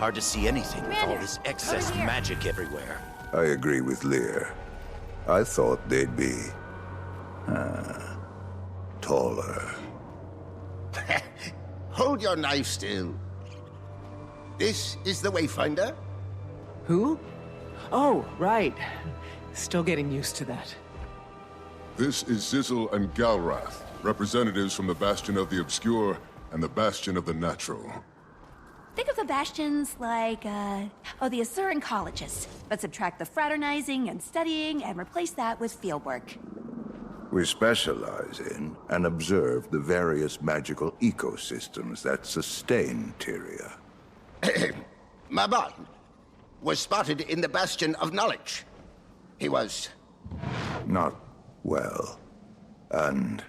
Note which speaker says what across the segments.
Speaker 1: Hard to see anything with all
Speaker 2: Commander,
Speaker 1: this excess
Speaker 2: over here.
Speaker 1: magic everywhere.
Speaker 3: I agree with Lear. I thought they'd be... taller.
Speaker 4: Hold your knife still. This is the Wayfinder?
Speaker 5: Who? Oh, right. Still getting used to that.
Speaker 6: This is Zizzle and Galrath, representatives from the Bastion of the Obscure and the Bastion of the Natural.
Speaker 2: Think of the bastions like, the Asuran colleges, but subtract the fraternizing and studying and replace that with fieldwork.
Speaker 3: We specialize in and observe the various magical ecosystems that sustain Tyria.
Speaker 4: Mabon was spotted in the Bastion of Knowledge. He was...
Speaker 3: Not well, and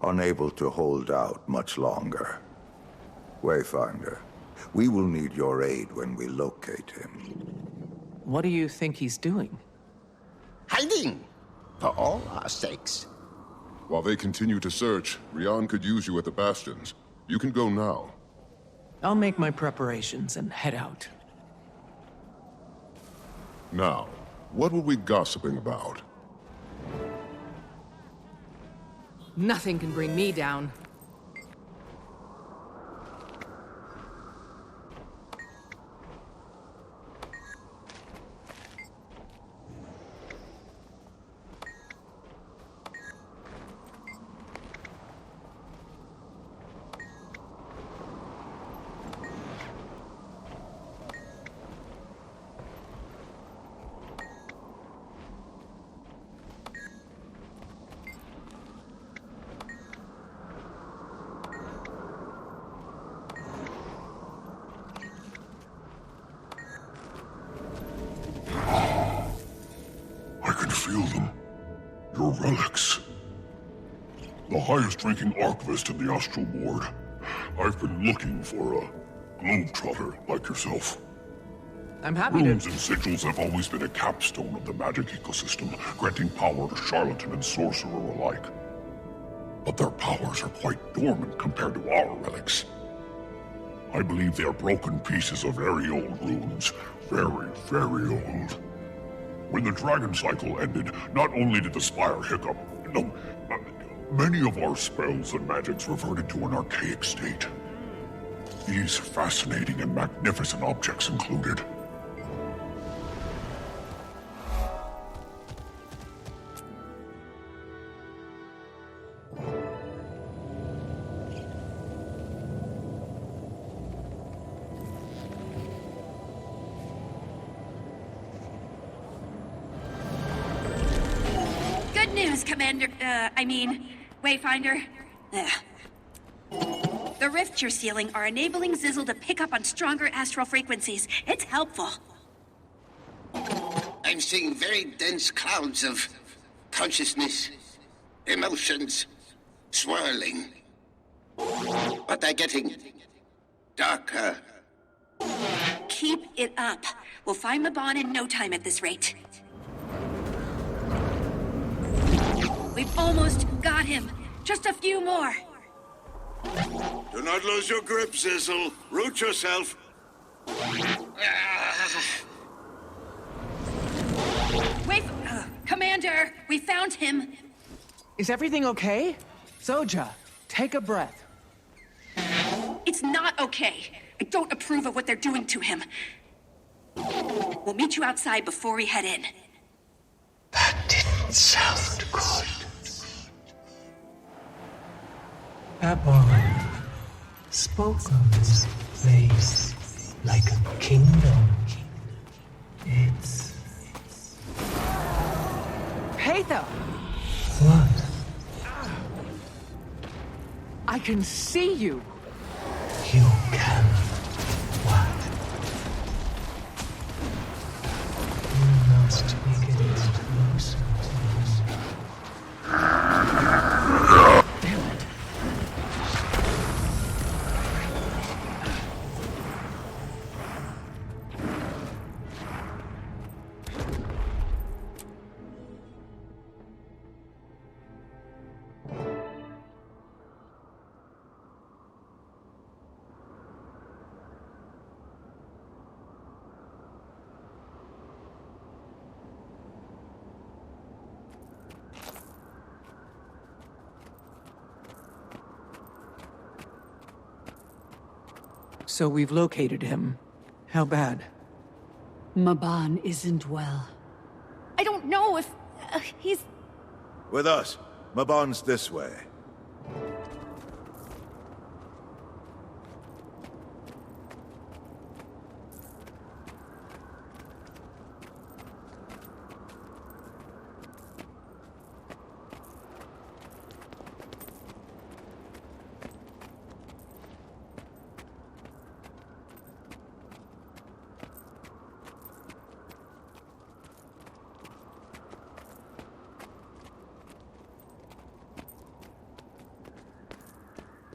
Speaker 3: unable to hold out much longer. Wayfinder, we will need your aid when we locate him.
Speaker 5: What do you think he's doing?
Speaker 4: hiding. For all our sakes.
Speaker 6: While they continue to search, Rian could use you at the Bastions. You can go now.
Speaker 5: I'll make my preparations and head out.
Speaker 6: Now, what were we gossiping about?
Speaker 7: Nothing can bring me down.
Speaker 8: I can feel them. Your relics. The highest-ranking archivist in the Astral Ward. I've been looking for a globetrotter like yourself.
Speaker 5: I'm happy to...
Speaker 8: Runes and sigils have always been a capstone of the magic ecosystem, granting power to charlatan and sorcerer alike. But their powers are quite dormant compared to our relics. I believe they are broken pieces of very old runes. Very, very old. When the Dragon Cycle ended, not only did the Spire hiccup, no, many of our spells and magics reverted to an archaic state. These fascinating and magnificent objects included.
Speaker 2: Wayfinder. The rifts you're sealing are enabling Zizzle to pick up on stronger astral frequencies. It's helpful.
Speaker 4: I'm seeing very dense clouds of consciousness, emotions, swirling. But they're getting darker.
Speaker 2: Keep it up. We'll find Mabon in no time at this rate. We've almost got him. Just a few more.
Speaker 9: Do not lose your grip, Zizzle. Root yourself.
Speaker 2: Wait, Commander, we found him.
Speaker 5: Is everything okay? Zoja, take a breath.
Speaker 2: It's not okay. I don't approve of what they're doing to him. We'll meet you outside before we head in.
Speaker 10: That didn't sound good. Mabon spoke of this place like a kingdom. It's...
Speaker 5: Peitha!
Speaker 10: What?
Speaker 5: I can see you!
Speaker 10: You can... what? You must be getting closer to us.
Speaker 5: Damn it. So we've located him. How bad?
Speaker 11: Mabon isn't well.
Speaker 2: I don't know if he's...
Speaker 3: With us. Mabon's this way.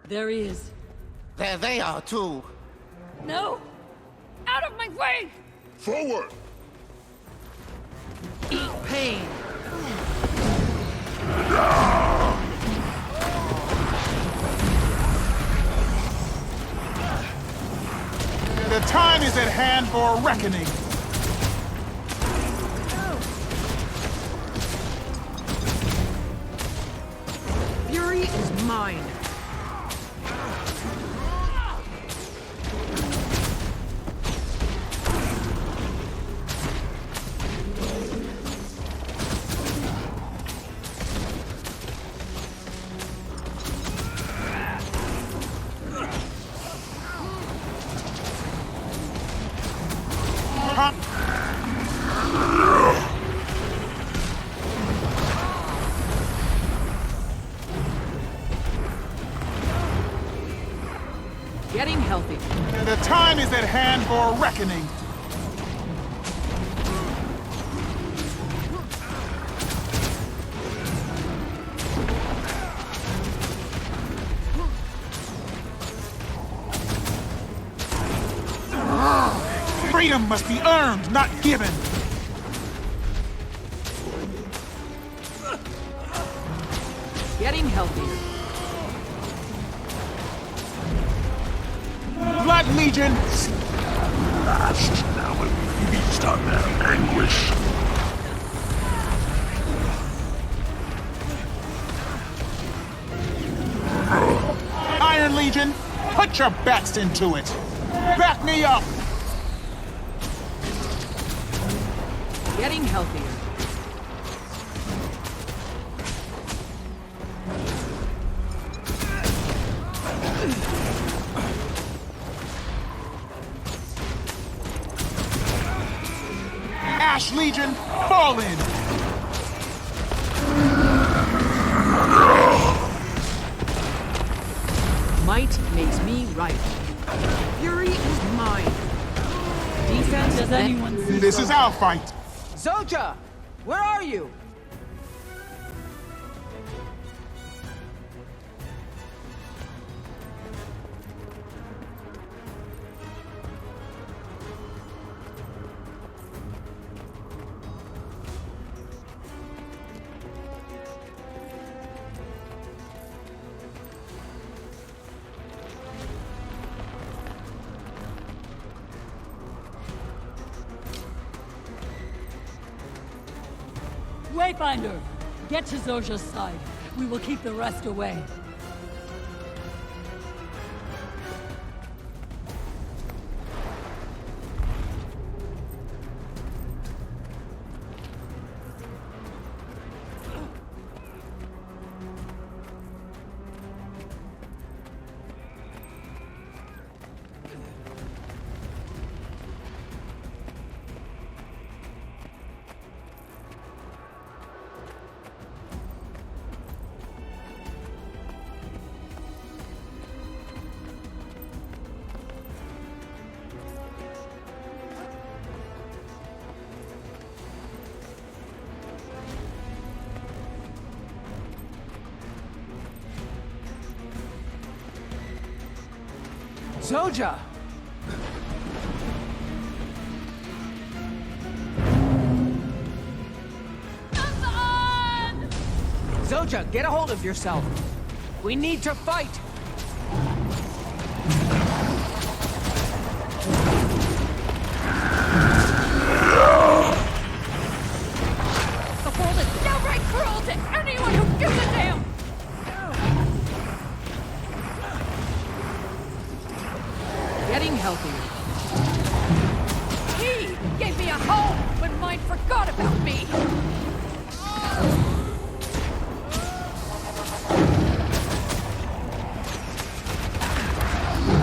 Speaker 11: There he is.
Speaker 4: There they are, too.
Speaker 2: No! Out of my way!
Speaker 8: Forward!
Speaker 7: Eat pain.
Speaker 12: The time is at hand for a reckoning.
Speaker 7: Fury is mine. Getting healthy.
Speaker 12: The time is at hand for a reckoning. Freedom must be earned, not given.
Speaker 7: Getting healthier.
Speaker 12: Blood Legion!
Speaker 8: Last now will feast on their anguish.
Speaker 12: Iron Legion, put your backs into it. Back me up!
Speaker 7: Getting healthier.
Speaker 12: Ash Legion, fall in!
Speaker 7: Might makes me right. Fury is mine. Defense
Speaker 11: Does anyone see
Speaker 12: This is our fight.
Speaker 5: Zoja! Where are you?
Speaker 11: Wayfinder, get to Zoja's side. We will keep the rest away.
Speaker 5: Zoja! Zoja, get a hold of yourself. We need to fight!
Speaker 2: The world is downright cruel to anyone who gives a damn!
Speaker 7: Getting healthier.
Speaker 11: He gave me a home when mine forgot about me!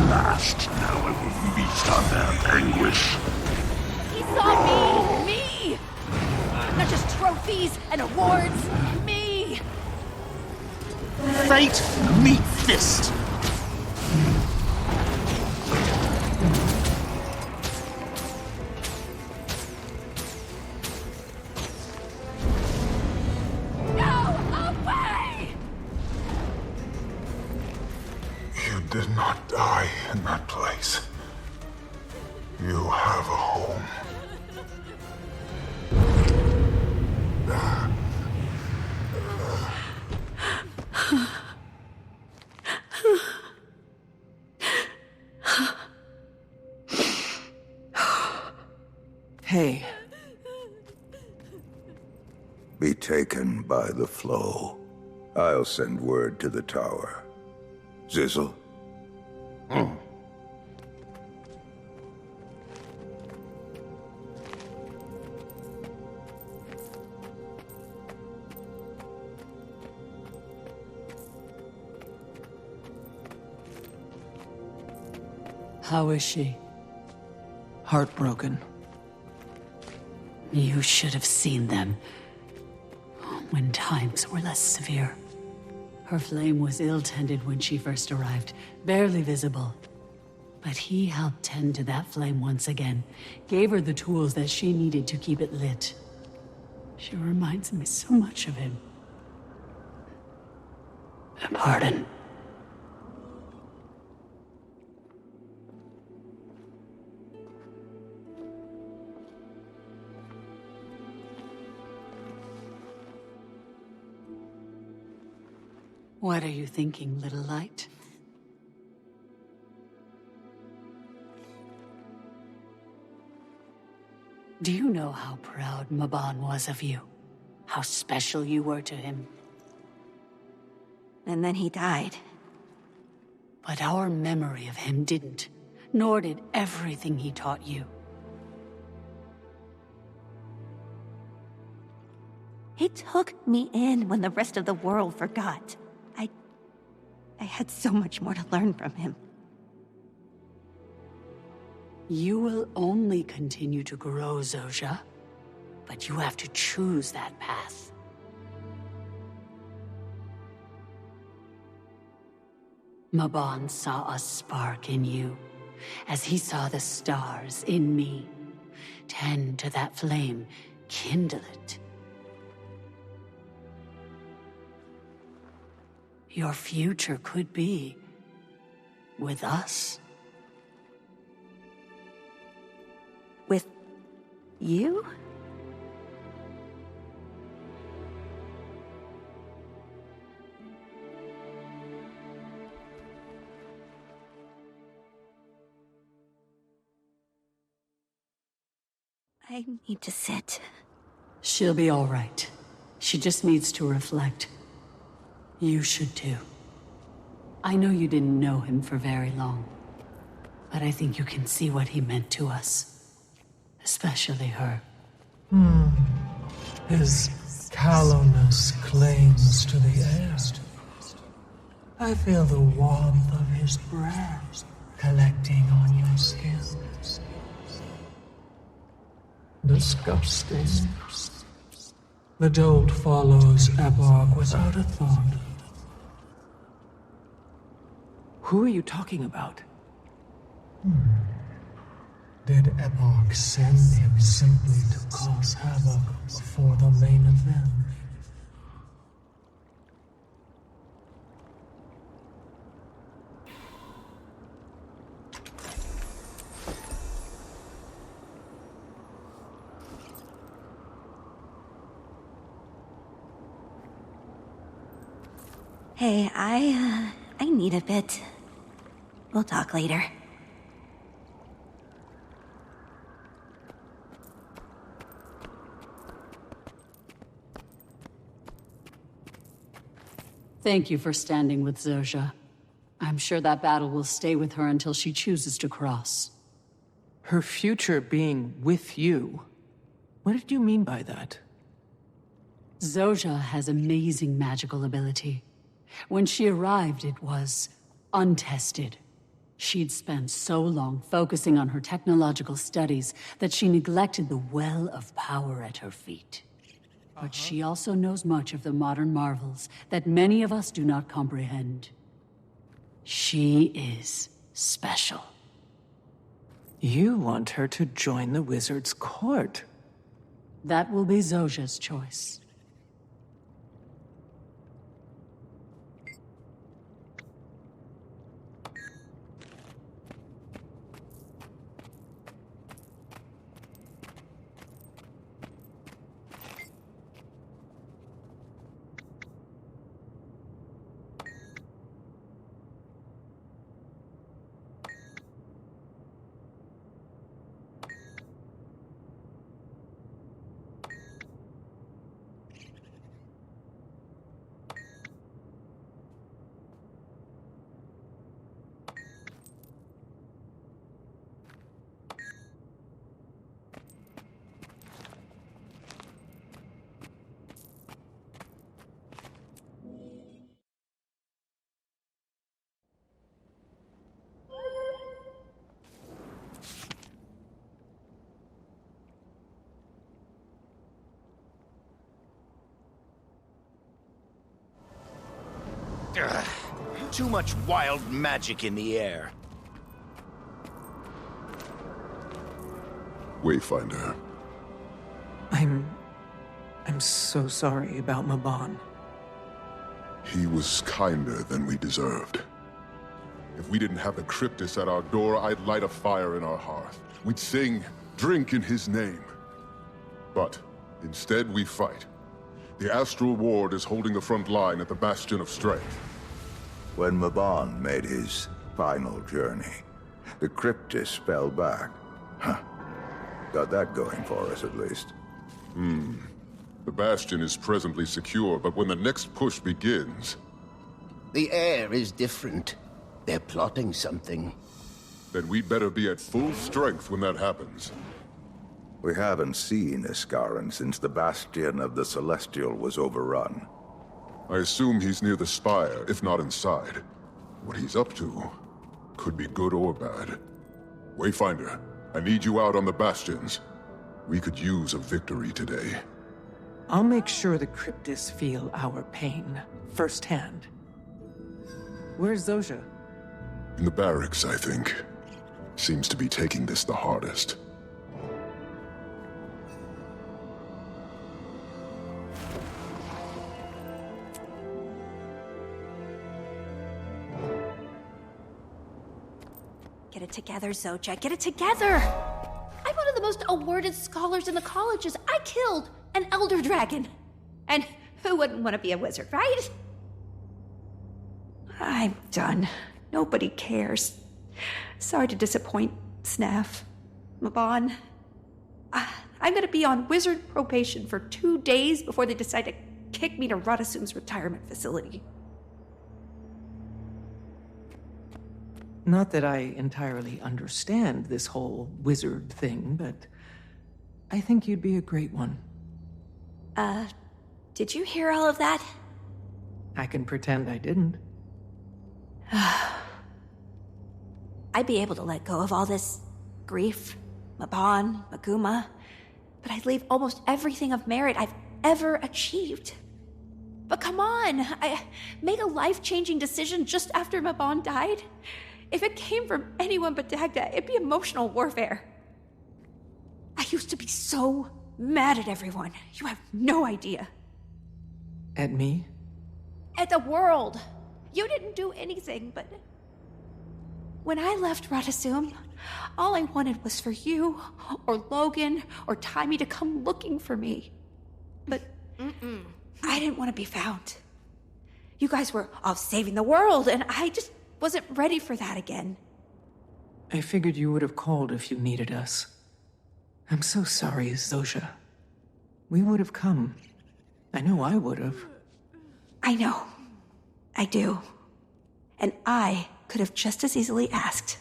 Speaker 9: Last, now I will feast on their anguish.
Speaker 2: He saw me! Me! Not just trophies and awards. Me!
Speaker 12: Fate, meet fist.
Speaker 8: You did not die in that place. You have a home.
Speaker 5: Hey.
Speaker 3: Be taken by the flow. I'll send word to the tower. Zizzle?
Speaker 11: How is she?
Speaker 5: Heartbroken.
Speaker 11: You should have seen them when times were less severe. Her flame was ill-tended when she first arrived, barely visible. But he helped tend to that flame once again, gave her the tools that she needed to keep it lit. She reminds me so much of him. Pardon. What are you thinking, little light? Do you know how proud Mabon was of you? How special you were to him?
Speaker 2: And then he died.
Speaker 11: But our memory of him didn't, nor did everything he taught you.
Speaker 2: He took me in when the rest of the world forgot. I had so much more to learn from him.
Speaker 11: You will only continue to grow, Zojja. But you have to choose that path. Mabon saw a spark in you, as he saw the stars in me. Tend to that flame, kindle it. Your future could be with us.
Speaker 2: With you? I need to sit.
Speaker 11: She'll be all right. She just needs to reflect. You should too. I know you didn't know him for very long, but I think you can see what he meant to us. Especially her.
Speaker 10: His callowness clings to the air. I feel the warmth of his breath collecting on your skin. Disgusting. The dolt follows Eborg without a thought.
Speaker 5: Who are you talking about?
Speaker 10: Did Eborg send him simply to cause havoc before the main event?
Speaker 2: Hey, I need a bit. We'll talk later.
Speaker 11: Thank you for standing with Zojja. I'm I'm sure that battle will stay with her until she chooses to cross.
Speaker 5: Her future being with you? What did you mean by that?
Speaker 11: Zojja has amazing magical ability. When she arrived, it was untested. She'd spent so long focusing on her technological studies that she neglected the well of power at her feet. But she also knows much of the modern marvels that many of us do not comprehend. She is special.
Speaker 5: You want her to join the wizard's court?
Speaker 11: That will be Zojja's choice.
Speaker 1: Ugh. Too much wild magic in the air.
Speaker 6: Wayfinder.
Speaker 5: I'm so sorry about Mabon.
Speaker 6: He was kinder than we deserved. If we didn't have the Cryptus at our door, I'd light a fire in our hearth. We'd sing, drink in his name. But instead we fight. The Astral Ward is holding the front line at the Bastion of Strength.
Speaker 3: When Mabon made his final journey, the Cryptus fell back. Huh. Got that going for us, at least.
Speaker 6: The Bastion is presently secure, but when the next push begins...
Speaker 4: The air is different. They're plotting something.
Speaker 6: Then we'd better be at full strength when that happens.
Speaker 3: We haven't seen Iskaran since the Bastion of the Celestial was overrun.
Speaker 6: I assume he's near the Spire, if not inside. What he's up to could be good or bad. Wayfinder, I need you out on the Bastions. We could use a victory today.
Speaker 5: I'll make sure the Cryptus feel our pain firsthand. Where's Zojja?
Speaker 6: In the barracks, I think. Seems to be taking this the hardest.
Speaker 2: Get it together, Zojja. Get it together! I'm one of the most awarded scholars in the colleges. I killed an Elder Dragon. And who wouldn't want to be a wizard, right? I'm done. Nobody cares. Sorry to disappoint Snaff. Mabon. I'm gonna be on wizard probation for 2 days before they decide to kick me to Radasum's retirement facility.
Speaker 5: Not that I entirely understand this whole wizard thing, but I think you'd be a great one.
Speaker 2: Did you hear all of that?
Speaker 5: I can pretend I didn't.
Speaker 2: I'd be able to let go of all this grief, Mabon, Maguma, but I'd leave almost everything of merit I've ever achieved. But come on, I made a life-changing decision just after Mabon died. If it came from anyone but Dagda, it'd be emotional warfare. I used to be so mad at everyone. You have no idea.
Speaker 5: At me?
Speaker 2: At the world. You didn't do anything, but... When I left Radasum, all I wanted was for you, or Logan, or Timmy to come looking for me. But I didn't want to be found. You guys were off saving the world, and I just wasn't ready for that again.
Speaker 5: I figured you would have called if you needed us. I'm so sorry, Zojja. We would have come. I know I would have.
Speaker 2: I know. I do. And I could have just as easily asked.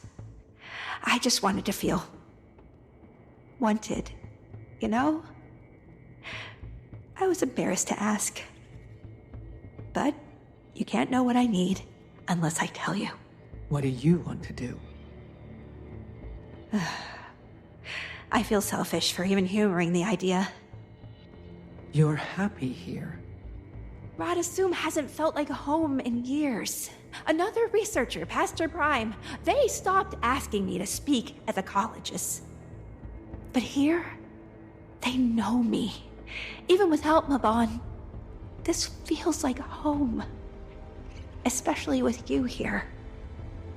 Speaker 2: I just wanted to feel wanted, you know? I was embarrassed to ask. But you can't know what I need unless I tell you.
Speaker 5: What do you want to do?
Speaker 2: I feel selfish for even humoring the idea.
Speaker 5: You're happy here.
Speaker 2: Radasum hasn't felt like home in years. Another researcher, past her prime, they stopped asking me to speak at the colleges. But here, they know me. Even without Mabon, this feels like home. Especially with you here.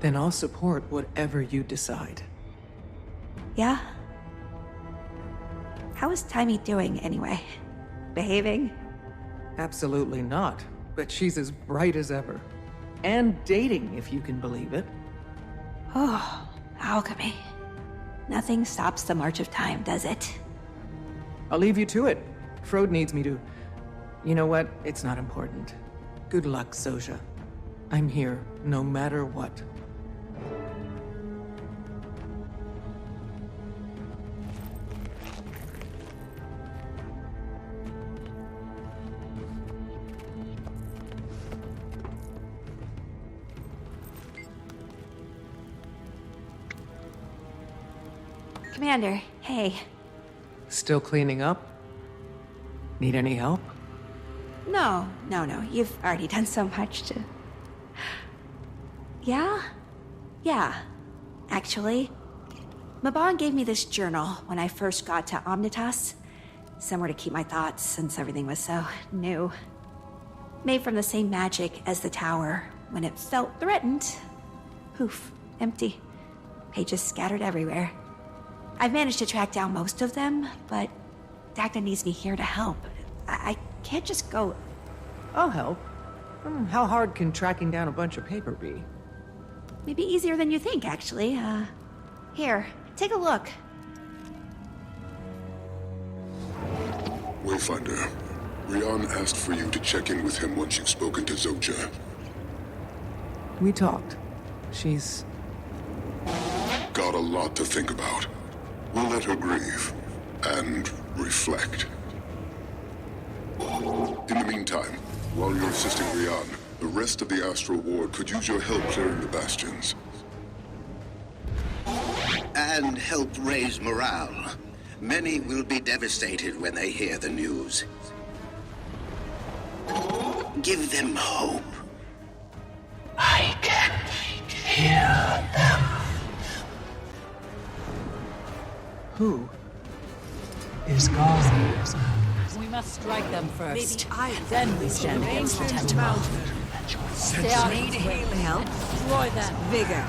Speaker 5: Then I'll support whatever you decide.
Speaker 2: Yeah? How is Timmy doing, anyway? Behaving?
Speaker 5: Absolutely not. But she's as bright as ever. And dating, if you can believe it.
Speaker 2: Oh, alchemy. Nothing stops the march of time, does it?
Speaker 5: I'll leave you to it. Frode needs me to... You know what? It's not important. Good luck, Zosha. I'm here, no matter what.
Speaker 2: Commander, hey.
Speaker 5: Still cleaning up? Need any help?
Speaker 2: No. You've already done so much to... Yeah? Yeah. Actually, Mabon gave me this journal when I first got to Omnitas. Somewhere to keep my thoughts since everything was so new. Made from the same magic as the tower. When it felt threatened, poof, empty. Pages scattered everywhere. I've managed to track down most of them, but Dagna needs me here to help. I can't just go...
Speaker 5: I'll help. How hard can tracking down a bunch of paper be?
Speaker 2: Maybe easier than you think, actually. Here, take a look.
Speaker 8: Wayfinder, Rian asked for you to check in with him once you've spoken to Zosha.
Speaker 5: We talked. She's...
Speaker 8: Got a lot to think about. We'll let her grieve. And reflect. In the meantime, while you're assisting Rian, the rest of the Astral Ward could use your help clearing the bastions.
Speaker 4: And help raise morale. Many will be devastated when they hear the news. Give them hope.
Speaker 10: I can hear them.
Speaker 5: Who?
Speaker 10: Is gone.
Speaker 11: We must strike them first.
Speaker 7: Maybe
Speaker 11: Then we stand against the Tentacle.
Speaker 7: They are need healing help. Destroy them. Vigor.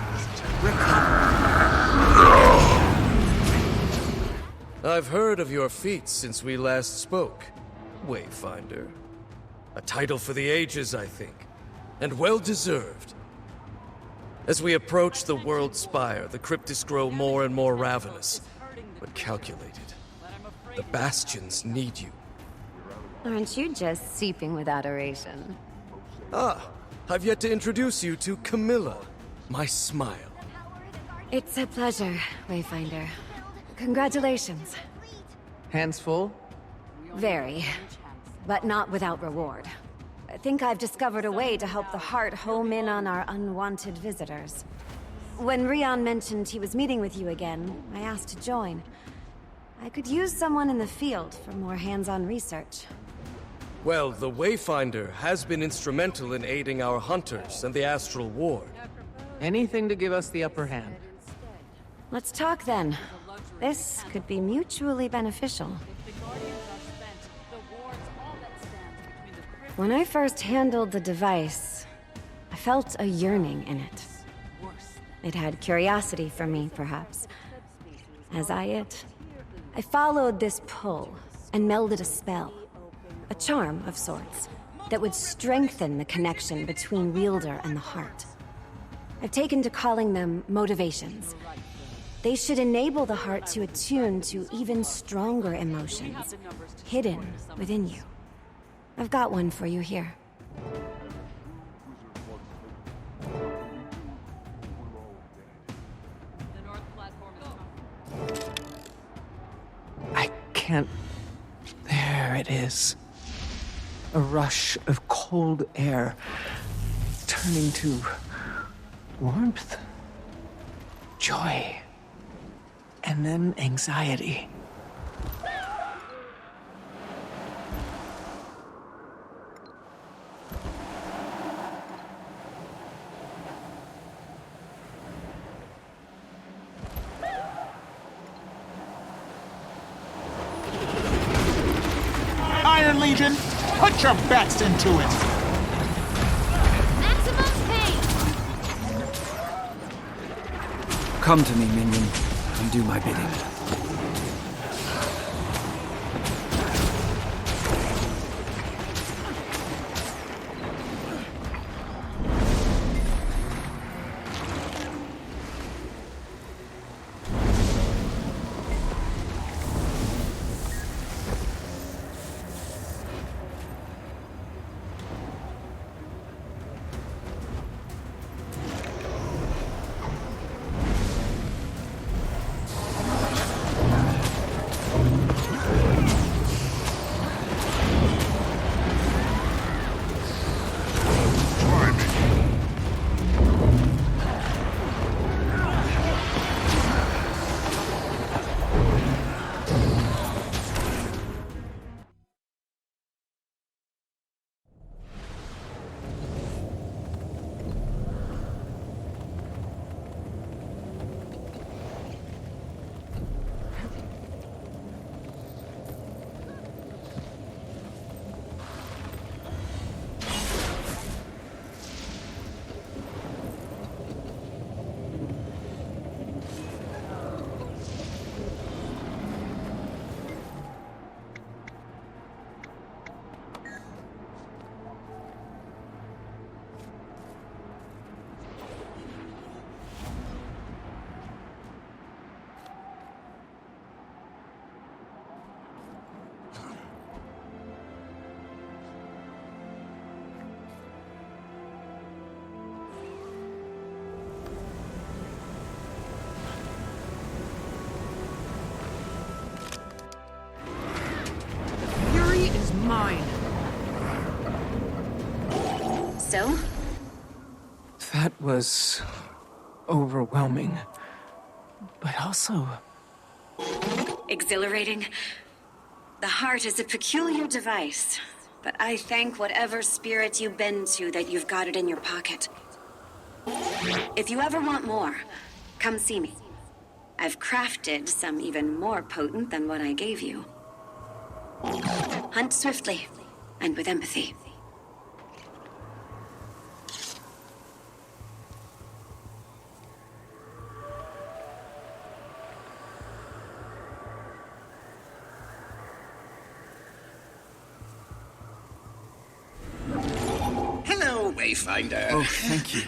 Speaker 13: I've heard of your feats since we last spoke, Wayfinder. A title for the ages, I think, and well-deserved. As we approach the World Spire, the cryptists grow more and more ravenous, but calculated. The Bastions need you.
Speaker 14: Aren't you just seeping with adoration?
Speaker 13: Ah, I've yet to introduce you to Camilla, my smile.
Speaker 14: It's a pleasure, Wayfinder. Congratulations.
Speaker 5: Hands full?
Speaker 14: Very. But not without reward. I think I've discovered a way to help the Heart home in on our unwanted visitors. When Rian mentioned he was meeting with you again, I asked to join. I could use someone in the field for more hands-on research.
Speaker 13: Well, the Wayfinder has been instrumental in aiding our hunters and the Astral Ward.
Speaker 5: Anything to give us the upper hand.
Speaker 14: Let's talk then. This could be mutually beneficial. When I first handled the device, I felt a yearning in it. It had curiosity for me, perhaps. As I it. I followed this pull and melded a spell. A charm of sorts that would strengthen the connection between Wielder and the Heart. I've taken to calling them motivations. They should enable the Heart to attune to even stronger emotions, hidden within you. I've got one for you here.
Speaker 5: can't... There it is. A rush of cold air, turning to warmth, joy, and then anxiety.
Speaker 12: Iron Legion, put your best into it!
Speaker 15: Maximum pain!
Speaker 16: Come to me, minion, and do my bidding.
Speaker 7: Mine.
Speaker 15: So?
Speaker 5: That was overwhelming, but also
Speaker 14: exhilarating. The heart is a peculiar device, but I thank whatever spirit you bend to that you've got it in your pocket. If you ever want more, come see me. I've crafted some even more potent than what I gave you. Hunt swiftly, and with empathy.
Speaker 4: Hello, Wayfinder.
Speaker 16: Oh, thank you.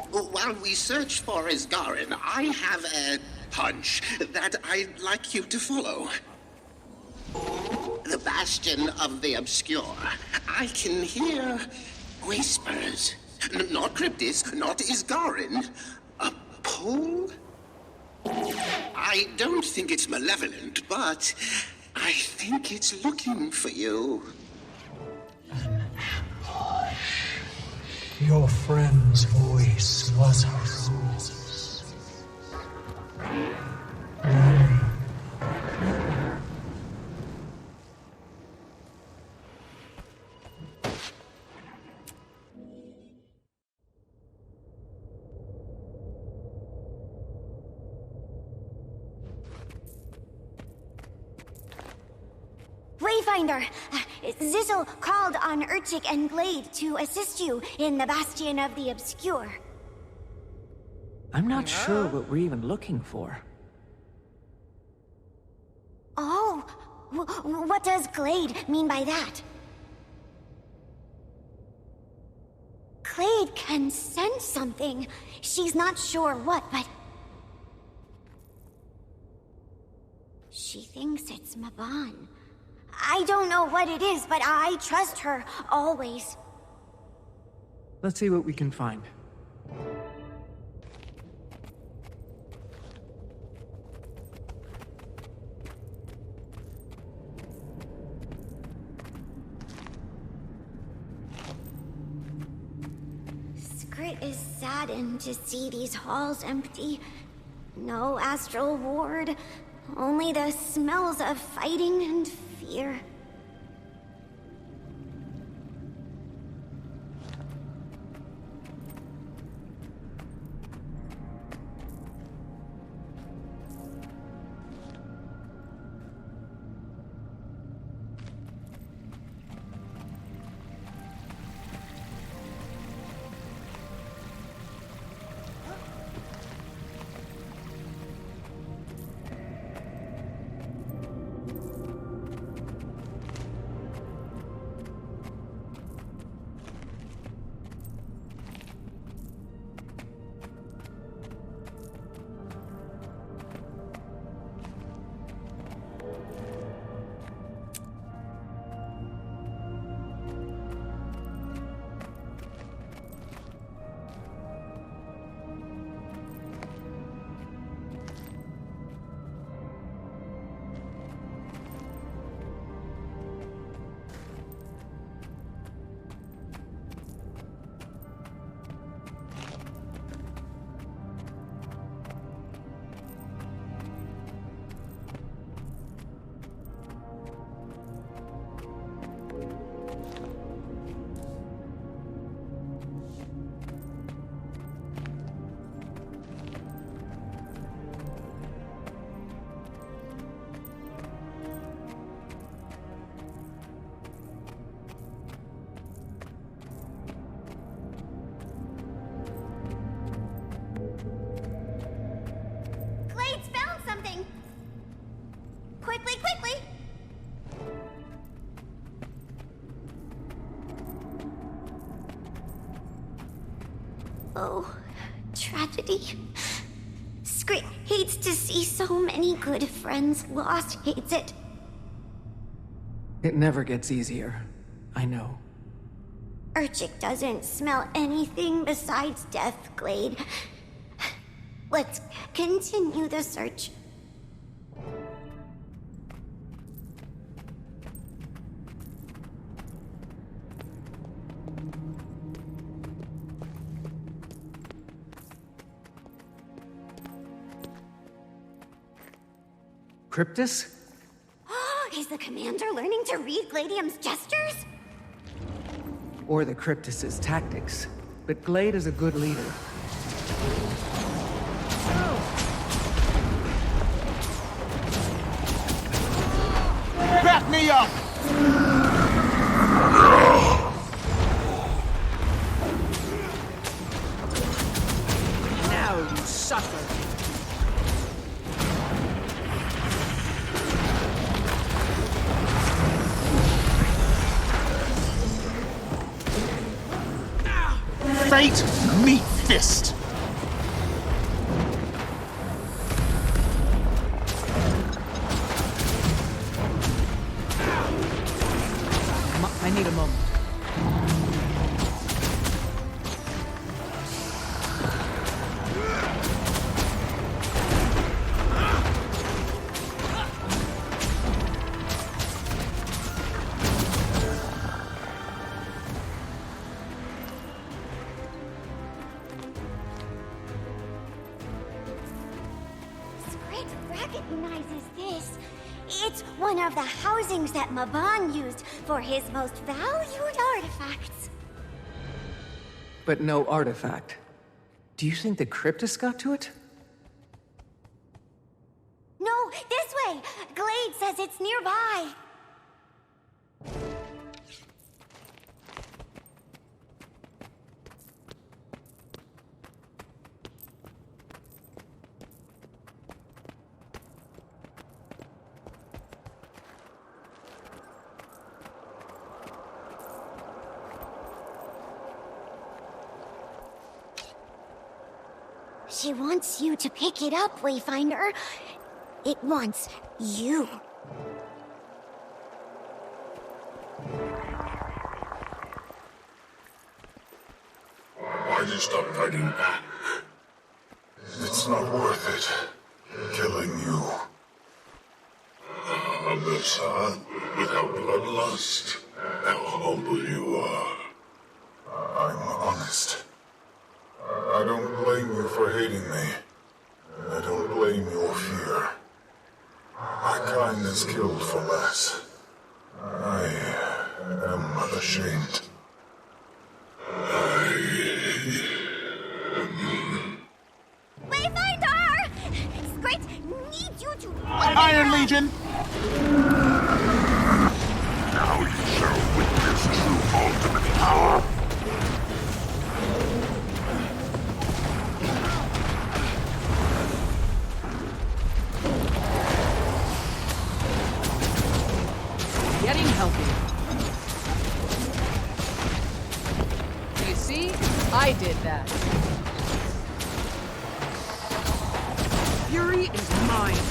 Speaker 4: While we search for Isgarin, I have a hunch that I'd like you to follow. The Bastion of the Obscure. I can hear whispers. Not Cryptis, not Isgarin. A pull? I don't think it's malevolent, but I think it's looking for you.
Speaker 10: Your friend's voice was hers.
Speaker 15: Wayfinder, Zizzle called on Urchik and Glade to assist you in the Bastion of the Obscure.
Speaker 5: I'm not sure what we're even looking for.
Speaker 15: Oh, what does Glade mean by that? Glade can sense something. She's not sure what, but... she thinks it's Mabon. I don't know what it is, but I trust her, always.
Speaker 5: Let's see what we can find.
Speaker 15: is saddened to see these halls empty. No astral ward, only the smells of fighting and fear. Oh, tragedy. Scream hates to see so many good friends lost, hates it.
Speaker 5: It never gets easier. I know.
Speaker 15: Urchik doesn't smell anything besides death, Glade. Let's continue the search.
Speaker 5: Cryptus?
Speaker 15: Is the commander learning to read Gladium's gestures?
Speaker 5: Or the Cryptus's tactics. But Glade is a good leader.
Speaker 12: Back me up!
Speaker 7: Now you suffer.
Speaker 12: Fate, meet fist!
Speaker 5: I need a moment.
Speaker 15: Recognizes this. It's one of the housings that Mabon used for his most valued artifacts.
Speaker 5: But no artifact. Do you think the Cryptus got to it?
Speaker 15: No, this way! Glade says it's nearby. She wants you to pick it up, Wayfinder. It wants you.
Speaker 8: Why'd you stop fighting? It's not worth it. Killing you. Alyssa, without bloodlust. How humble you are. I'm honest. for hating me. I don't blame your fear. My kindness killed for less. I am unashamed.
Speaker 15: Wayfinder! Skrit needs you to...
Speaker 12: Iron Legion!
Speaker 8: Now you shall witness true ultimate power.
Speaker 5: Getting healthy. You see? I did that. Fury is mine.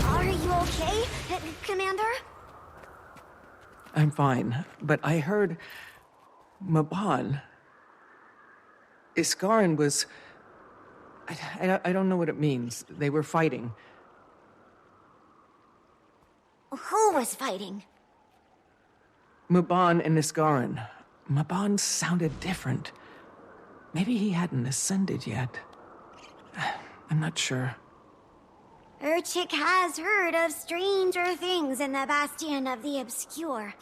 Speaker 15: Are you okay, Commander?
Speaker 5: I'm fine, but I heard Mabon. Iskarin was... I don't know what it means. They were fighting.
Speaker 15: Who was fighting?
Speaker 5: Mabon and Iskarin. Mabon sounded different. Maybe he hadn't ascended yet. I'm not sure.
Speaker 15: Urchik has heard of stranger things in the Bastion of the Obscure.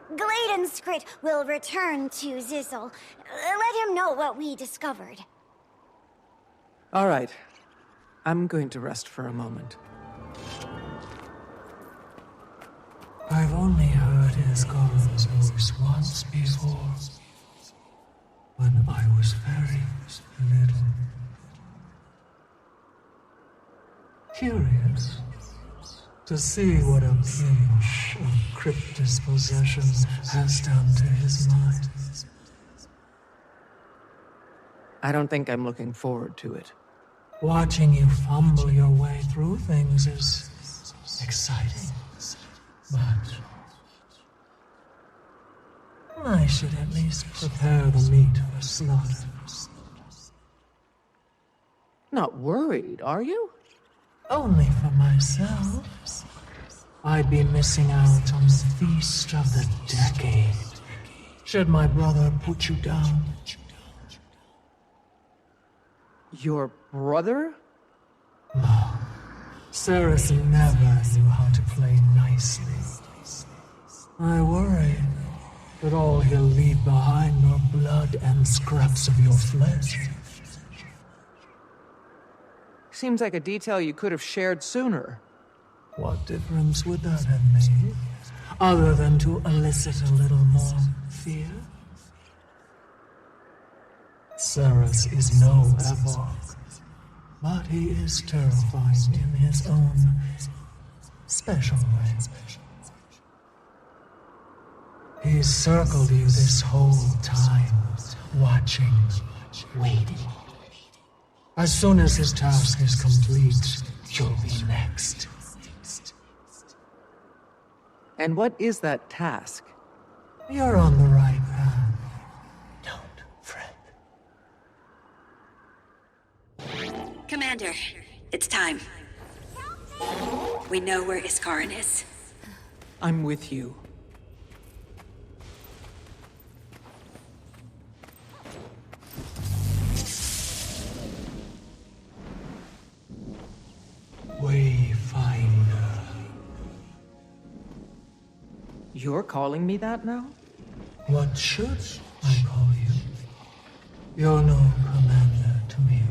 Speaker 15: Glade and Skrit will return to Zizzle. Let him know what we discovered.
Speaker 5: All right. I'm going to rest for a moment.
Speaker 10: I've only heard Iskarin's voice once before, when I was very little. Curious to see what a pinch of Cryptus possession has done to his mind.
Speaker 5: I don't think I'm looking forward to it.
Speaker 10: Watching you fumble your way through things is exciting, but I should at least prepare the meat for slaughter.
Speaker 5: Not worried, are you?
Speaker 10: Only for myself. I'd be missing out on the feast of the decade, should my brother put you down.
Speaker 5: Your brother?
Speaker 10: No. Ceres never knew how to play nicely. I worry that all he'll leave behind are blood and scraps of your flesh.
Speaker 5: Seems like a detail you could have shared sooner.
Speaker 10: What difference would that have made, other than to elicit a little more fear? Ceres is no Evoc, but he is terrifying in his own special way. He's circled you this whole time, watching, waiting. As soon as his task is complete, you'll be next.
Speaker 5: And what is that task?
Speaker 10: You're on the right path.
Speaker 7: Commander, it's time. We know where Iskarin is.
Speaker 5: I'm with you.
Speaker 10: Wayfinder.
Speaker 5: You're calling me that now?
Speaker 10: What should I call you? You're no commander to me.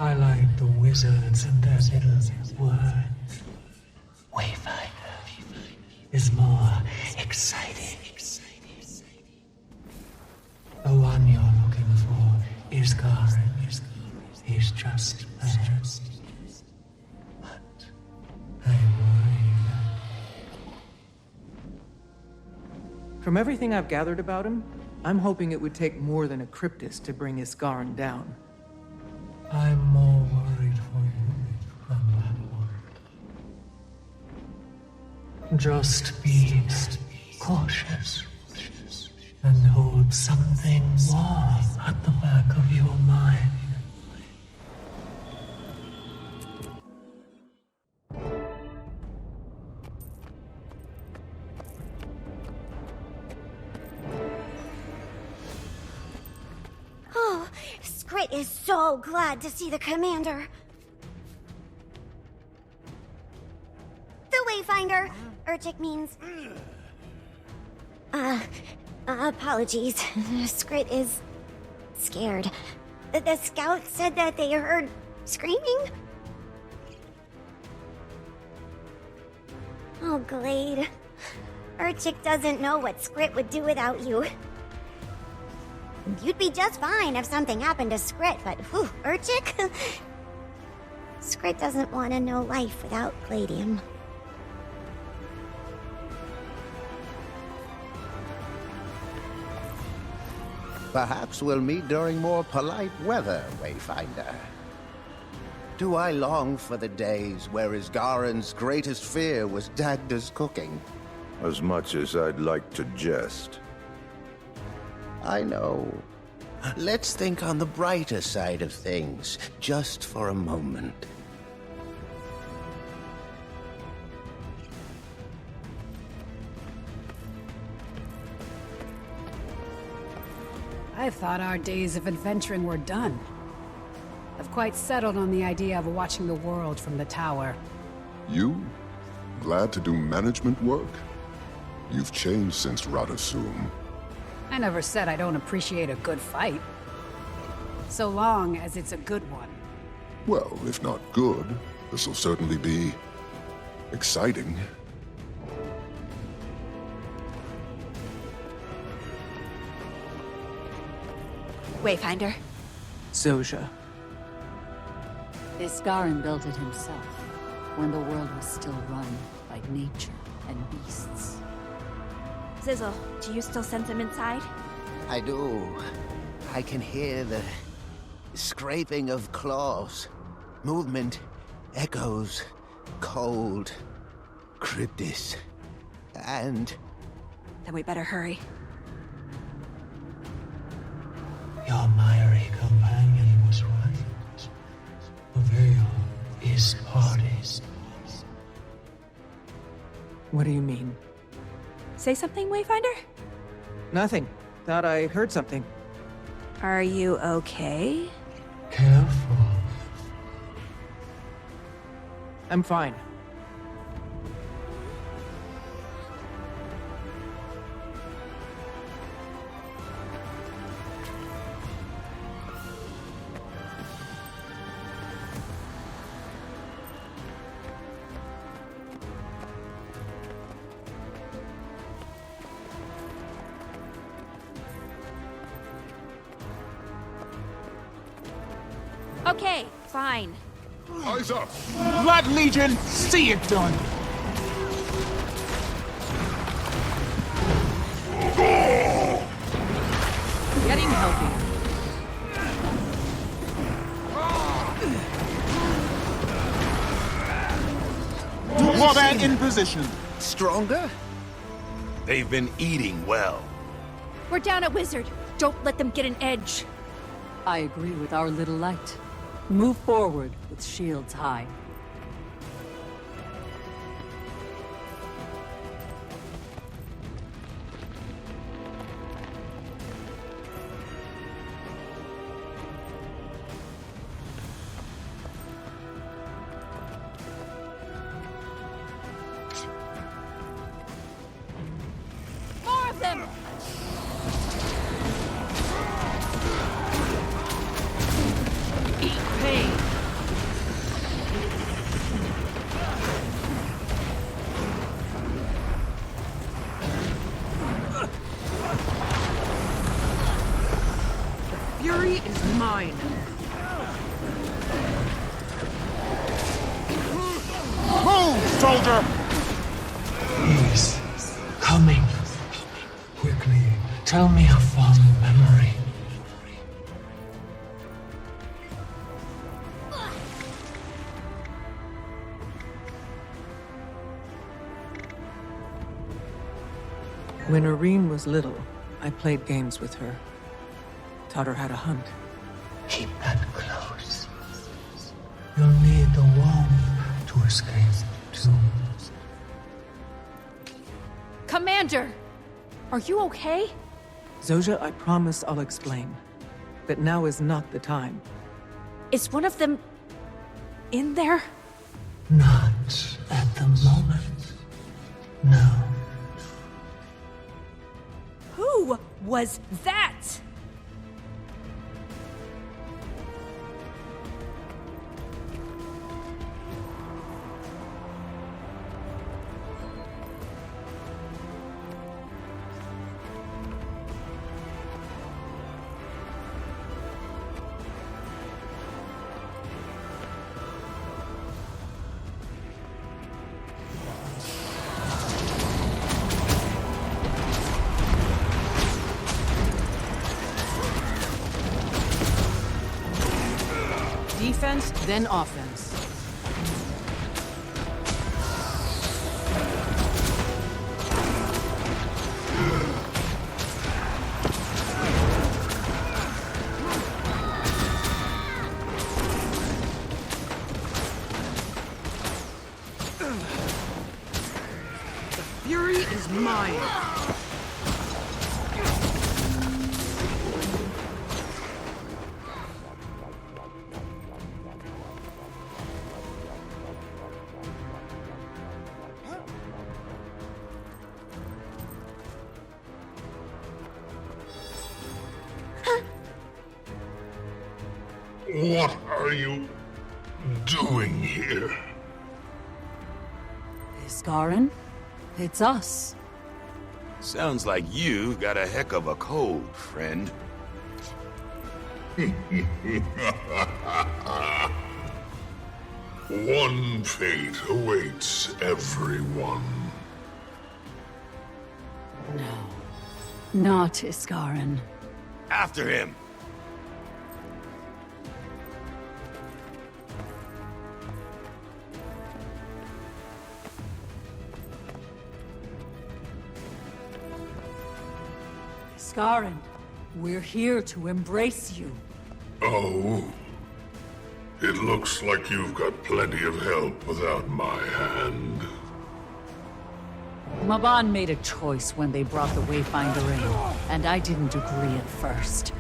Speaker 10: I like the wizards and their little words. Wayfinder is more exciting. The one you're looking for is Garin. He's just there. But I worry that...
Speaker 5: From everything I've gathered about him, I'm hoping it would take more than a Cryptus to bring Iskarin down.
Speaker 10: I'm more worried for you than that one. Just be cautious and hold something warm at the back of your mind.
Speaker 15: is so glad to see the commander. The Wayfinder. Urchik means... apologies. Skrit is... scared. The scout said that they heard... screaming? Oh, Glade. Urchik doesn't know what Skrit would do without you. You'd be just fine if something happened to Skrit, but whew, Urchik? Skrit doesn't want to know life without Gladium.
Speaker 4: Perhaps we'll meet during more polite weather, Wayfinder. Do I long for the days where Isgaren's greatest fear was Dagda's cooking?
Speaker 3: As much as I'd like to jest.
Speaker 4: I know. Let's think on the brighter side of things, just for a moment.
Speaker 17: I thought our days of adventuring were done. I've quite settled on the idea of watching the world from the tower.
Speaker 6: You? Glad to do management work? You've changed since Radasum.
Speaker 17: I never said I don't appreciate a good fight. So long as it's a good one.
Speaker 6: Well, if not good, this'll certainly be... exciting.
Speaker 2: Wayfinder.
Speaker 5: Zojah.
Speaker 11: Isgaren built it himself, when the world was still run by nature and beasts.
Speaker 2: Zizzle, do you still sense him inside?
Speaker 4: I do. I can hear the scraping of claws, movement, echoes, cold, Cryptis, and...
Speaker 2: Then we better hurry.
Speaker 10: Your miry companion was right. The veil is parted.
Speaker 5: What do you mean?
Speaker 2: Say something, Wayfinder?
Speaker 5: Nothing. Thought I heard something.
Speaker 2: Are you okay?
Speaker 10: Careful.
Speaker 5: I'm fine.
Speaker 2: Okay, fine.
Speaker 6: Eyes up!
Speaker 12: Blood Legion, see it done!
Speaker 5: Getting healthy.
Speaker 12: Warband in position.
Speaker 1: Stronger? They've been eating well.
Speaker 2: We're down at Wizard. Don't let them get an edge.
Speaker 11: I agree with our little light. Move forward with shields high.
Speaker 2: More of them!
Speaker 5: Eat pain. The fury is mine.
Speaker 12: Move, soldier!
Speaker 10: He's coming. Quickly, tell me a fond memory.
Speaker 5: When Irene was little, I played games with her. Taught her how to hunt.
Speaker 10: Keep that close. You'll need the wand to escape too.
Speaker 2: Commander! Are you okay?
Speaker 5: Zojah, I promise I'll explain. that now is not the time.
Speaker 2: Is one of them in there?
Speaker 10: Not at the moment. No.
Speaker 2: Who was that?
Speaker 7: Defense, then offense. The fury is mine.
Speaker 8: What are you doing here?
Speaker 11: Iskarin? It's us.
Speaker 1: Sounds like you got a heck of a cold, friend.
Speaker 8: One fate awaits everyone.
Speaker 11: No. Not Iskarin.
Speaker 1: After him!
Speaker 11: Iskarin, we're here to embrace you.
Speaker 8: Oh. It looks like you've got plenty of help without my hand.
Speaker 11: Mabon made a choice when they brought the Wayfinder in, and I didn't agree at first.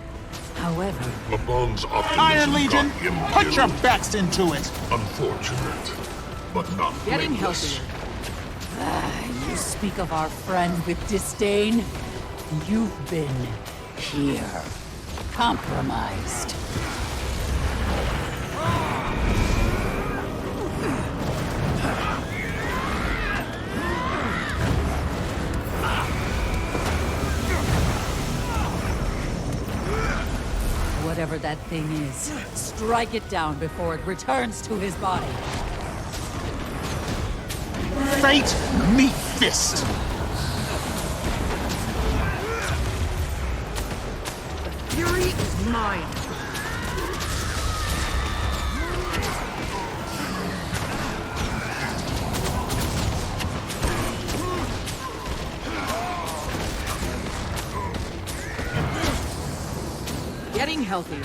Speaker 11: However...
Speaker 8: Mabon's optimism
Speaker 12: Iron Legion,
Speaker 8: got him
Speaker 12: put
Speaker 8: killed.
Speaker 12: your best into it!
Speaker 8: Unfortunate, but not
Speaker 7: Getting
Speaker 8: blameless.
Speaker 7: healthier.
Speaker 11: You speak of our friend with disdain? You've been here. Compromised. Whatever that thing is, strike it down before it returns to his body.
Speaker 12: Fate, meet fist!
Speaker 7: Fury is mine. Getting healthier.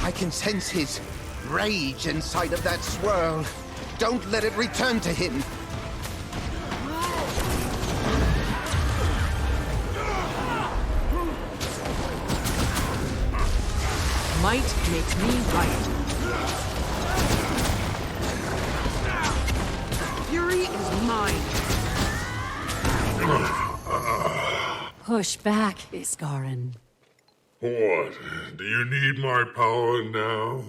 Speaker 18: I can sense his rage inside of that swirl. Don't let it return to him.
Speaker 7: Might makes me right. Fury is mine.
Speaker 11: Push back, Iskarin.
Speaker 8: What? Do you need my power now?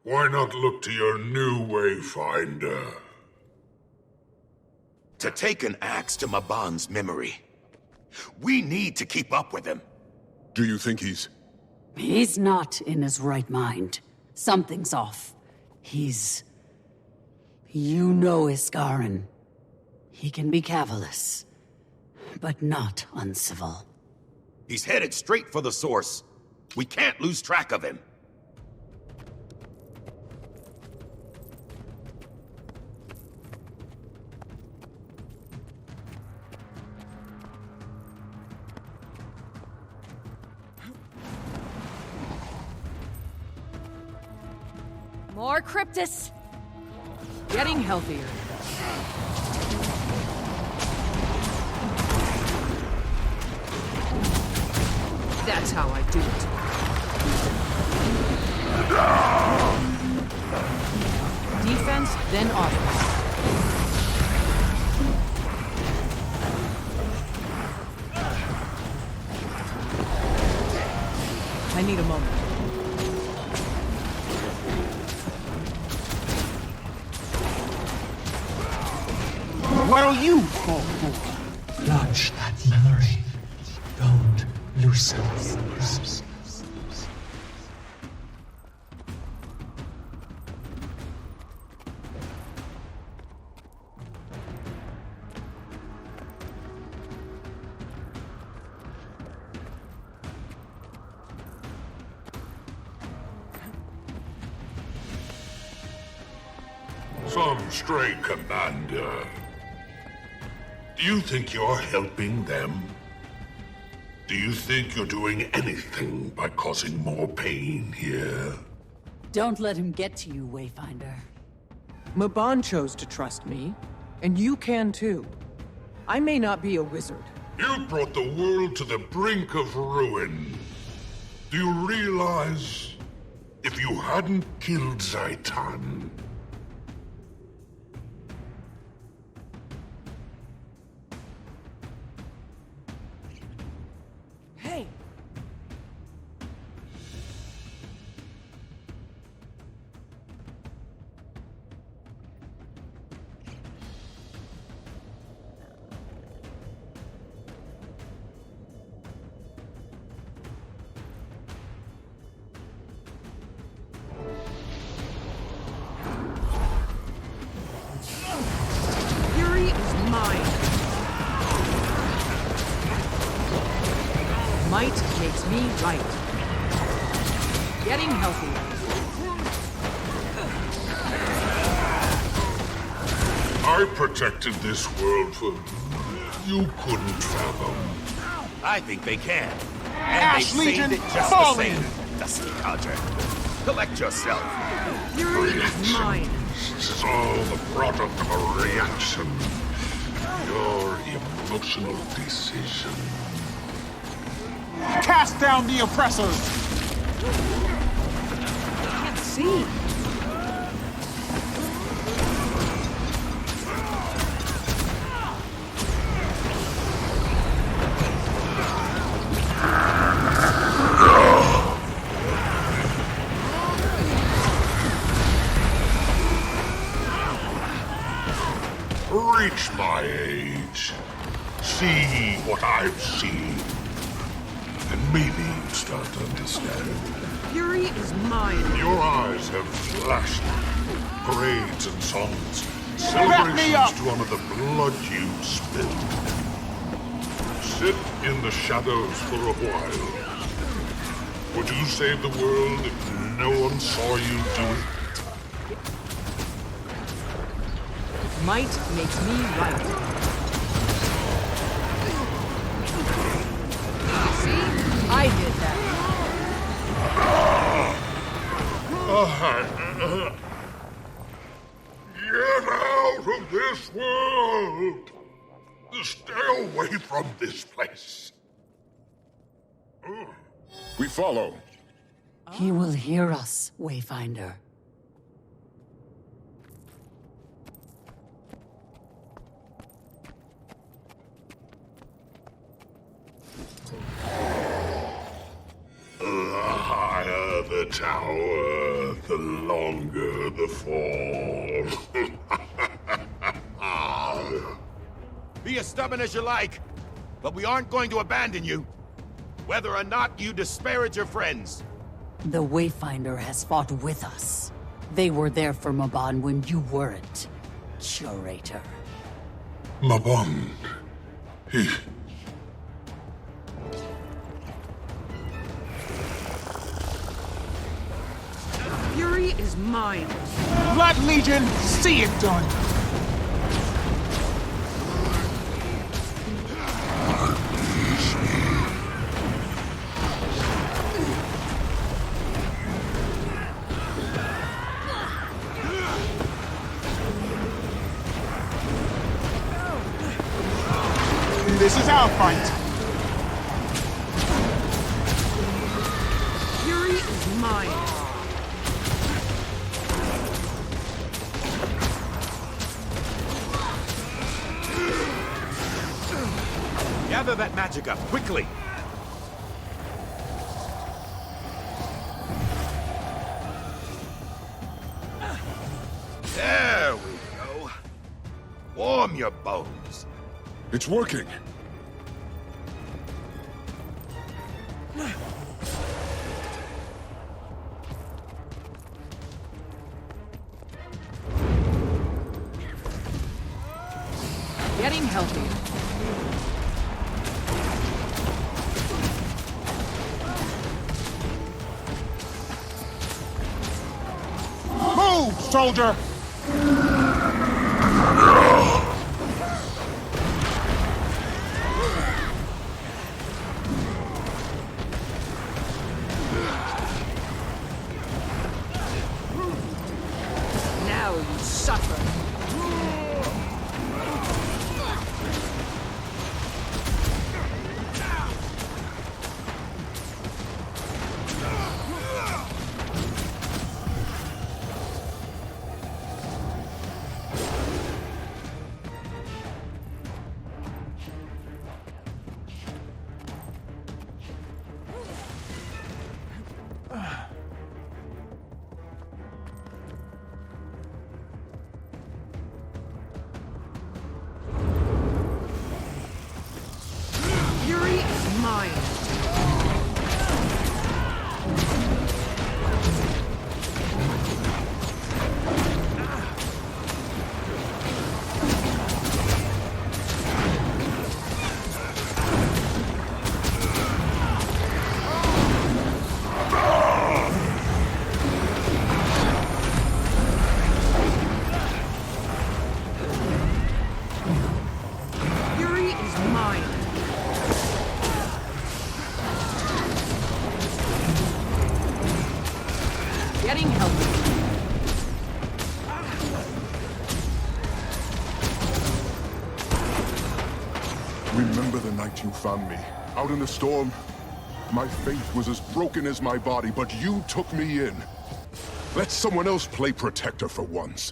Speaker 8: Why not look to your new Wayfinder?
Speaker 1: To take an axe to Mabon's memory. We need to keep up with him.
Speaker 6: Do you think he's...
Speaker 11: He's not in his right mind. Something's off. He's... You know Iskarin. He can be cavalice, but not uncivil.
Speaker 1: He's headed straight for the source. We can't lose track of him.
Speaker 17: More Cryptus!
Speaker 5: Getting healthier. That's how I do it. Defense, then offense. I need a moment.
Speaker 12: What'll you fall for?
Speaker 10: Clutch that memory. Don't loosen its grasp.
Speaker 8: Some stray commander. Do you think you're helping them? Do you think you're doing anything by causing more pain here?
Speaker 11: Don't let him get to you, Wayfinder.
Speaker 5: Mabon chose to trust me, and you can too. I may not be a wizard.
Speaker 8: You brought the world to the brink of ruin. Do you realize, if you hadn't killed Zaitan...
Speaker 5: Hey! Fury is mine. Might makes me right. Getting healthy.
Speaker 8: I protected this world for... you couldn't fathom.
Speaker 1: I think they can.
Speaker 12: Ash
Speaker 1: And they
Speaker 12: Legion,
Speaker 1: saved it just
Speaker 12: fall
Speaker 1: the same.
Speaker 12: in.
Speaker 1: Dusty Codger. Collect yourself.
Speaker 5: Fury is mine.
Speaker 8: This is all the product of a reaction. Your emotional decision.
Speaker 12: Cast down the oppressors!
Speaker 5: I can't see.
Speaker 8: Reach my age. See what I've seen. And maybe you'd start to understand.
Speaker 5: Fury is mine.
Speaker 8: Your eyes have flashed. Parades and songs.
Speaker 12: Back me up.
Speaker 8: Celebrations to honor the blood you spilled. Sit in the shadows for a while. Would you save the world if no one saw you do it?
Speaker 5: Might makes me right. See? I did that.
Speaker 8: Get out of this world! Stay away from this place. We follow.
Speaker 11: He will hear us, Wayfinder.
Speaker 8: The higher the tower, the longer the fall.
Speaker 1: Be as stubborn as you like, but we aren't going to abandon you. Whether or not you disparage your friends.
Speaker 11: The Wayfinder has fought with us. They were there for Mabon when you weren't, Curator.
Speaker 8: Mabon. He...
Speaker 5: Fury is mine.
Speaker 12: Blood Legion, see it done! fight!
Speaker 7: Fury is mine.
Speaker 1: Gather that magic up, quickly! There we go. Warm your bones.
Speaker 6: It's working.
Speaker 5: Getting healthy.
Speaker 12: Move, soldier!
Speaker 7: Now you suffer. Fury is mine. Fury is mine. Getting healthy.
Speaker 6: Remember the night you found me, out in the storm? My faith was as broken as my body, but you took me in. Let someone else play protector for once.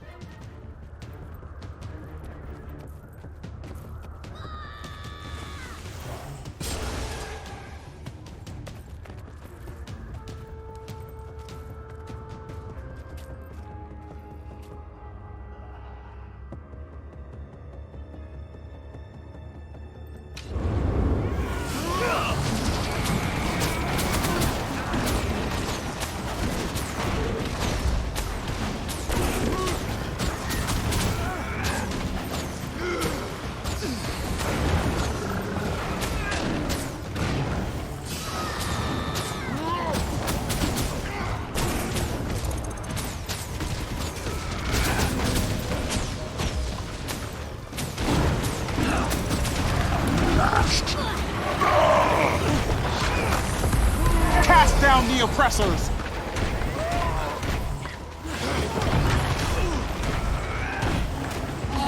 Speaker 12: Cast down the oppressors!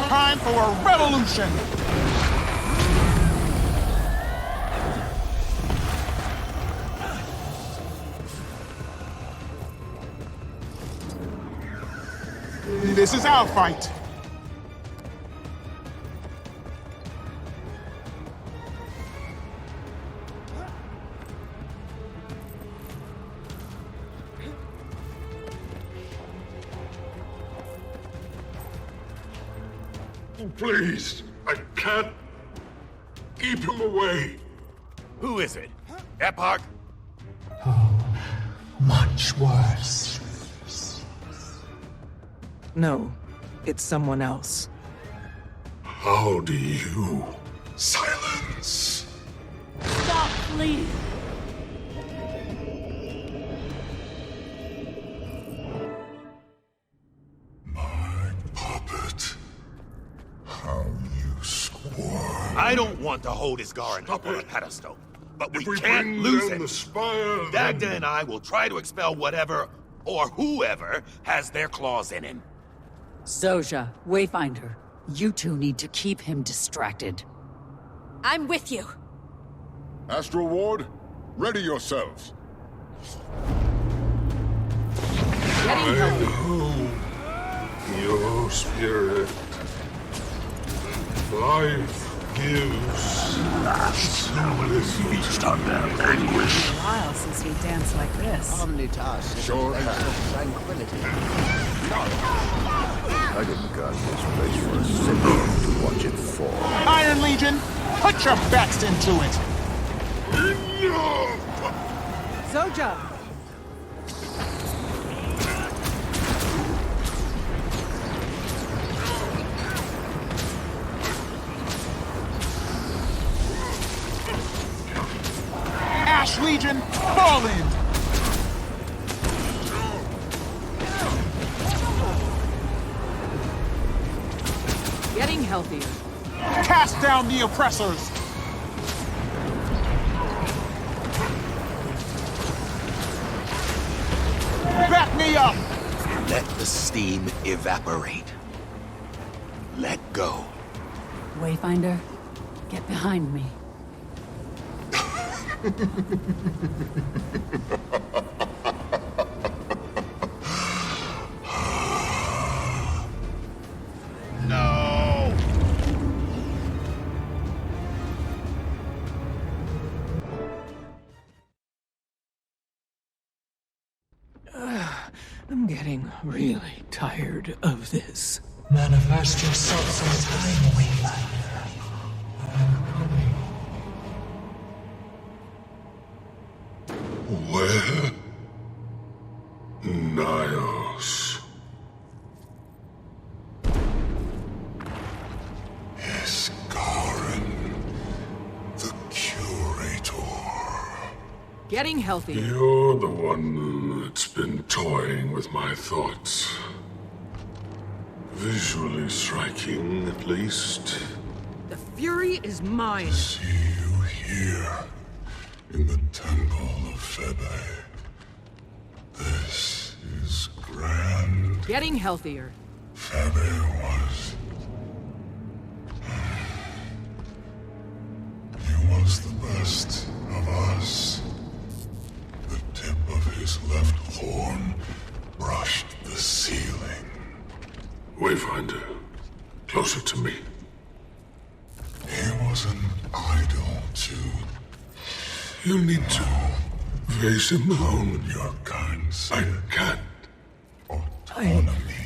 Speaker 12: Time for a revolution! This is our fight!
Speaker 8: Please, I can't keep him away.
Speaker 1: Who is it? Epoch?
Speaker 10: Much worse.
Speaker 5: No, it's someone else.
Speaker 8: How do you silence?
Speaker 11: Stop, please!
Speaker 1: I don't want to hold Isgarin up on a pedestal, but we
Speaker 8: If we
Speaker 1: can't
Speaker 8: bring
Speaker 1: lose
Speaker 8: down
Speaker 1: him.
Speaker 8: the Spire,
Speaker 1: Dagda and I will try to expel whatever, or whoever, has their claws in him.
Speaker 11: Zojja, Wayfinder, you two need to keep him distracted.
Speaker 2: I'm with you.
Speaker 6: Astral Ward, ready yourselves.
Speaker 8: I know your spirit. Life gives
Speaker 17: Feast on their anguish. It's been a while since we danced like this.
Speaker 18: Omnitas is a place of tranquility.
Speaker 3: I didn't guard this place for a second to watch it fall.
Speaker 12: Iron Legion, put your best into it!
Speaker 17: Zoja!
Speaker 12: Ash Legion, fall in!
Speaker 17: Getting healthier.
Speaker 12: Cast down the oppressors! Back me up!
Speaker 1: Let the steam evaporate. Let go.
Speaker 11: Wayfinder, get behind me.
Speaker 1: No!
Speaker 5: I'm getting really tired of this.
Speaker 10: Manifest yourself sometime, Wayfinder. I'm coming.
Speaker 8: Where? Niles.
Speaker 6: Isgarin, the Curator.
Speaker 17: Getting healthy.
Speaker 8: You're the one that's been toying with my thoughts. Visually striking, at least.
Speaker 17: The fury is mine.
Speaker 8: See you here, in the Temple of Febe. This is grand.
Speaker 17: Getting healthier.
Speaker 8: Febe was... He was the best of us. The tip of his left horn brushed the ceiling. Wayfinder, closer to me. He was an idol too. You need to face him alone. Your kind I can't.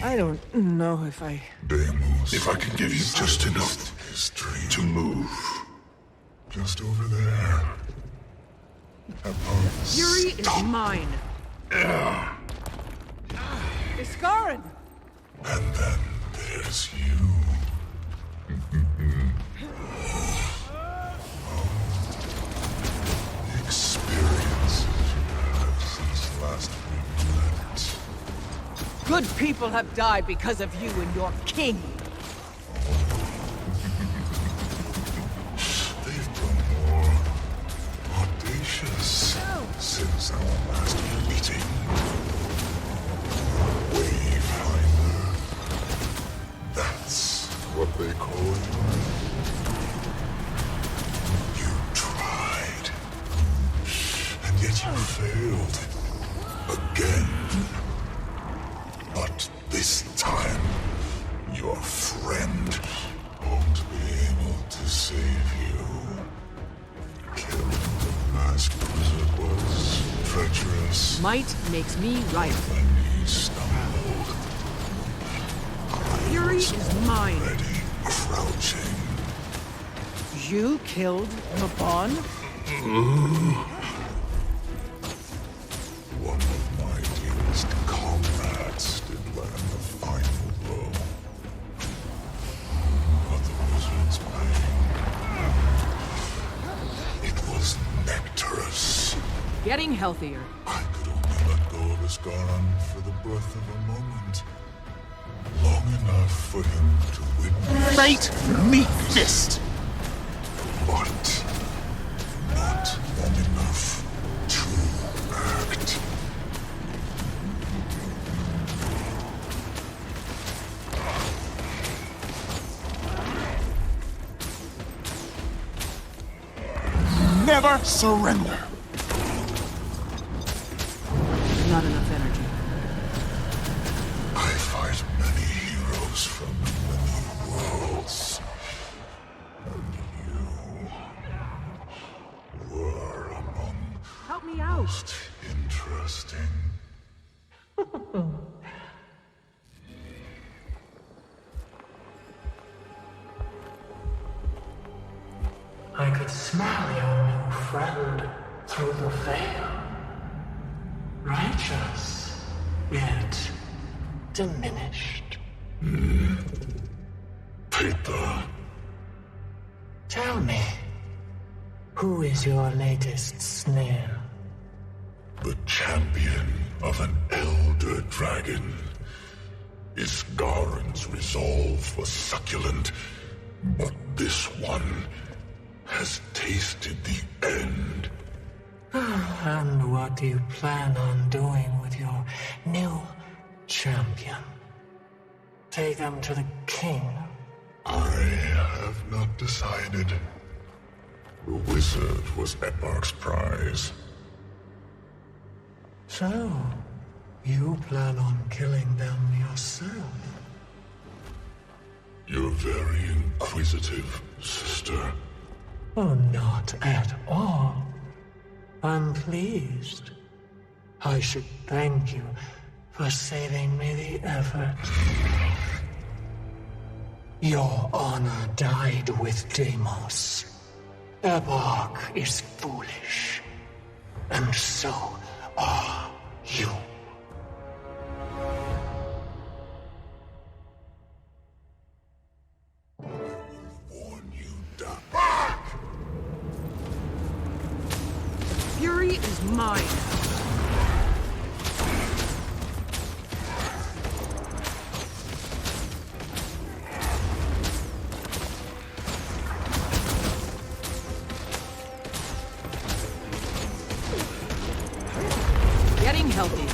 Speaker 5: I don't know if I...
Speaker 8: If I can give you just enough to move. Just over there.
Speaker 17: Fury is mine. Isgarin!
Speaker 8: And then there's you. The experiences you had since last we met.
Speaker 17: Good people have died because of you and your king.
Speaker 8: They've grown more audacious since our last meeting. Wayfinder. That's what they call you. You tried. And yet you failed. Again. But this time, your friend won't be able to save you. Killing the masked wizard was treacherous.
Speaker 17: Might makes me right.
Speaker 8: When he stumbled,
Speaker 17: Fury is mine.
Speaker 8: ready, crouching.
Speaker 17: You killed Mabon?
Speaker 8: One of my dearest comrades did land the final blow. But the wizard's pain, it was nectarous.
Speaker 17: Getting healthier.
Speaker 8: I could only let go of Isgarin for the breath of a moment. Long enough for him to witness...
Speaker 12: Fate, meet fist!
Speaker 8: But not long enough to act.
Speaker 12: Never Never surrender.
Speaker 5: Not enough energy.
Speaker 8: I fight many heroes from many worlds. And you were among
Speaker 5: Help me out.
Speaker 8: most interesting.
Speaker 10: I could smell your new friend through the veil. Righteous, yet diminished.
Speaker 8: Paper.
Speaker 10: Tell me, who is your latest snare?
Speaker 8: The champion of an elder dragon. Isgaren's resolve was succulent, but this one has tasted the end.
Speaker 10: And what do you plan on doing with your new champion? Take them to the king?
Speaker 8: I have not decided. The wizard was Eparch's prize.
Speaker 10: So, you plan on killing them yourself?
Speaker 8: You're very inquisitive, sister.
Speaker 10: Oh, not at all. I'm pleased. I should thank you for saving me the effort. Your honor died with Deimos. Eparch is foolish. And so are you.
Speaker 7: Fury is mine. Getting healthy.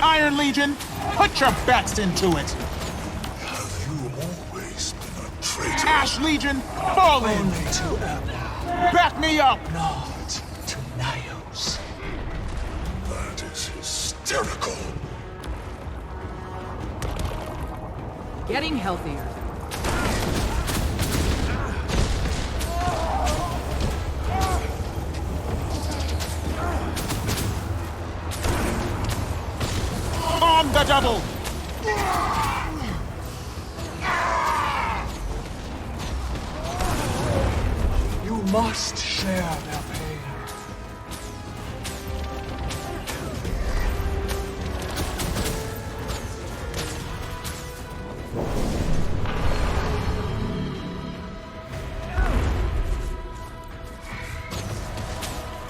Speaker 12: Iron Legion, put your best into it.
Speaker 8: Have you always been a traitor?
Speaker 12: Ash Legion, fall in.
Speaker 10: Only to Eparch,
Speaker 12: Back me up.
Speaker 10: not to Nyos.
Speaker 8: That is hysterical.
Speaker 7: Getting healthier.
Speaker 12: On the double.
Speaker 10: You must share their pain.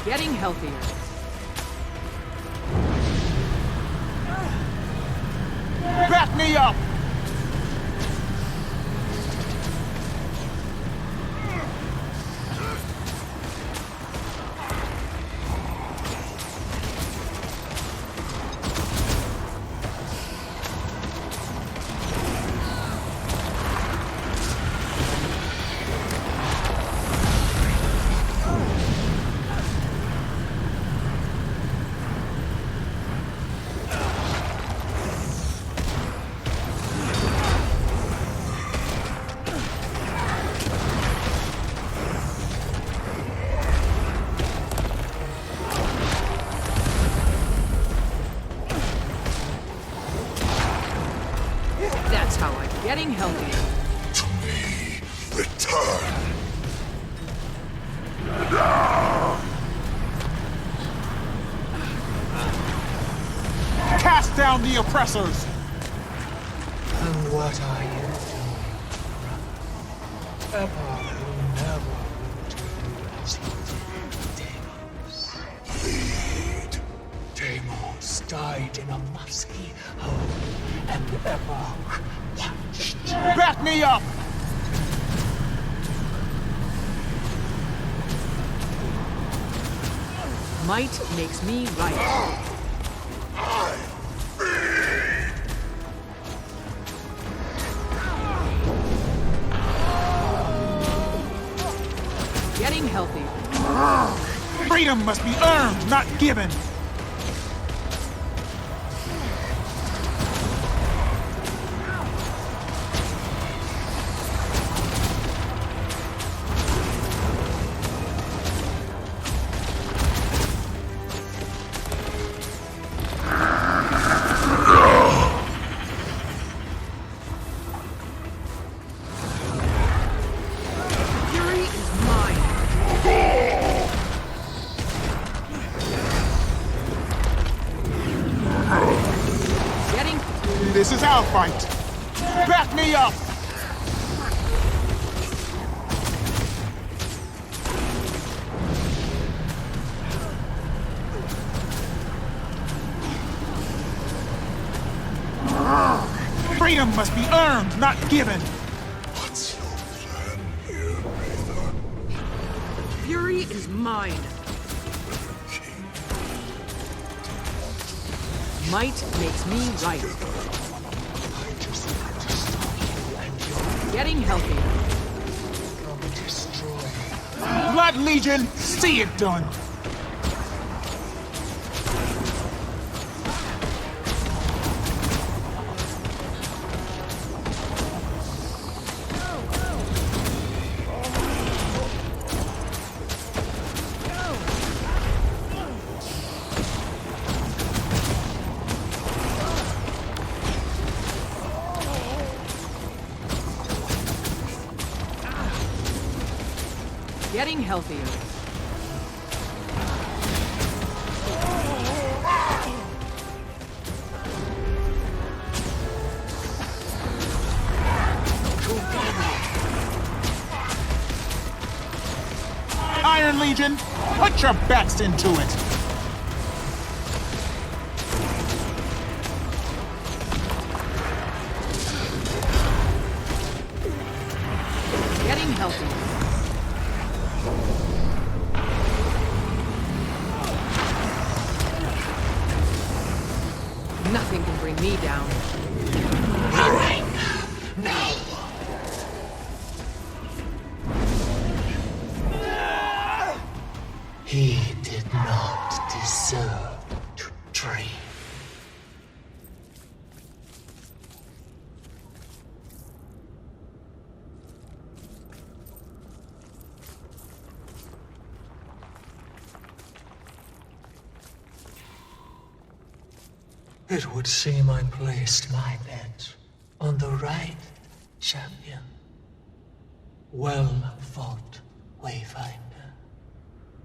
Speaker 7: Getting healthier.
Speaker 12: Back me up.
Speaker 7: That's how I'm getting healthier.
Speaker 8: To me, return.
Speaker 12: Cast down the oppressors.
Speaker 10: And what are you doing, brother? Eparch will never look to you as he did Deimos. Deimos died in a musky hole, and Eparch watched.
Speaker 12: Back me up.
Speaker 7: Might makes me right. Getting healthy.
Speaker 12: Freedom must be earned, not given. This is our fight. Back me up! Freedom must be earned, not given.
Speaker 8: What's your plan here, Revenant?
Speaker 7: Fury is mine. Might makes me right. Getting healthy.
Speaker 12: Blood Legion, see it done.
Speaker 7: Getting healthier.
Speaker 12: Iron Legion, put your backs into it.
Speaker 7: Getting healthy. Nothing can bring me down.
Speaker 10: All right, now. He did not deserve to dream. It would seem I placed my bet on the right champion. Well fought, Wayfinder.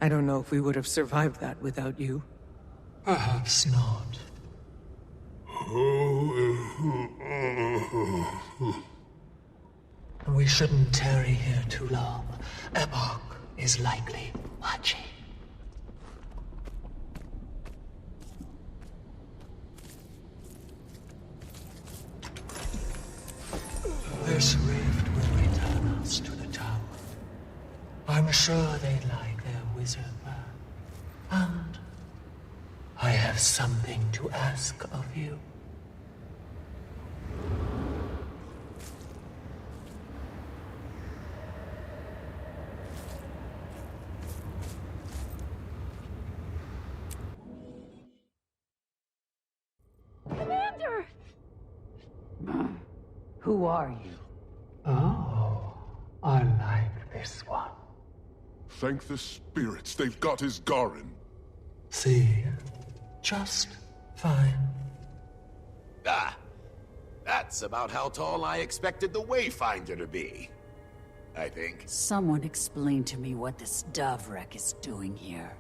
Speaker 5: I don't know if we would have survived that without you.
Speaker 10: Perhaps not. We shouldn't tarry here too long. Epoch is likely watching. This rift will return us to the tower. I'm sure they'd like their wizard back. And I have something to ask of you.
Speaker 15: Commander!
Speaker 11: Who are you?
Speaker 10: Oh, I like this one.
Speaker 6: Thank the spirits, they've got his Garin.
Speaker 10: See, just fine.
Speaker 1: Ah, that's about how tall I expected the Wayfinder to be. I think.
Speaker 11: Someone explain to me what this dove wreck is doing here.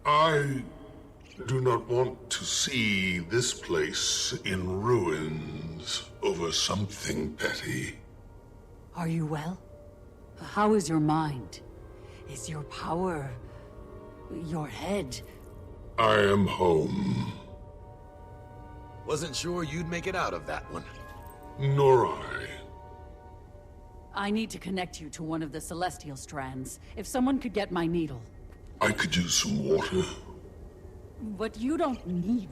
Speaker 8: I do not want to see this place in ruins over something petty.
Speaker 11: Are you well? How is your mind? Is your power... your head?
Speaker 8: I am home.
Speaker 1: Wasn't sure you'd make it out of that one.
Speaker 8: Nor I.
Speaker 11: I need to connect you to one of the celestial strands. If someone could get my needle.
Speaker 8: I could use some water.
Speaker 17: But you don't need...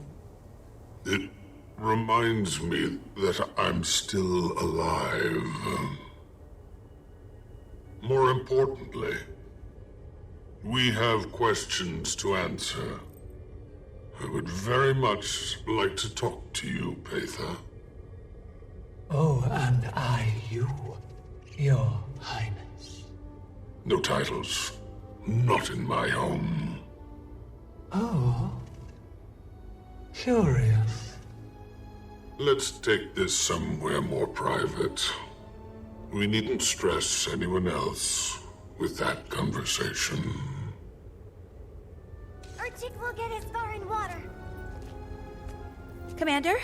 Speaker 8: It reminds me that I'm still alive. More importantly, we have questions to answer. I would very much like to talk to you, Paitha.
Speaker 10: Oh, and you, Your Highness.
Speaker 8: No titles. Not in my home.
Speaker 10: Oh. Curious.
Speaker 8: Let's take this somewhere more private. We needn't stress anyone else with that conversation.
Speaker 15: Urchik will get his car in water.
Speaker 2: Commander,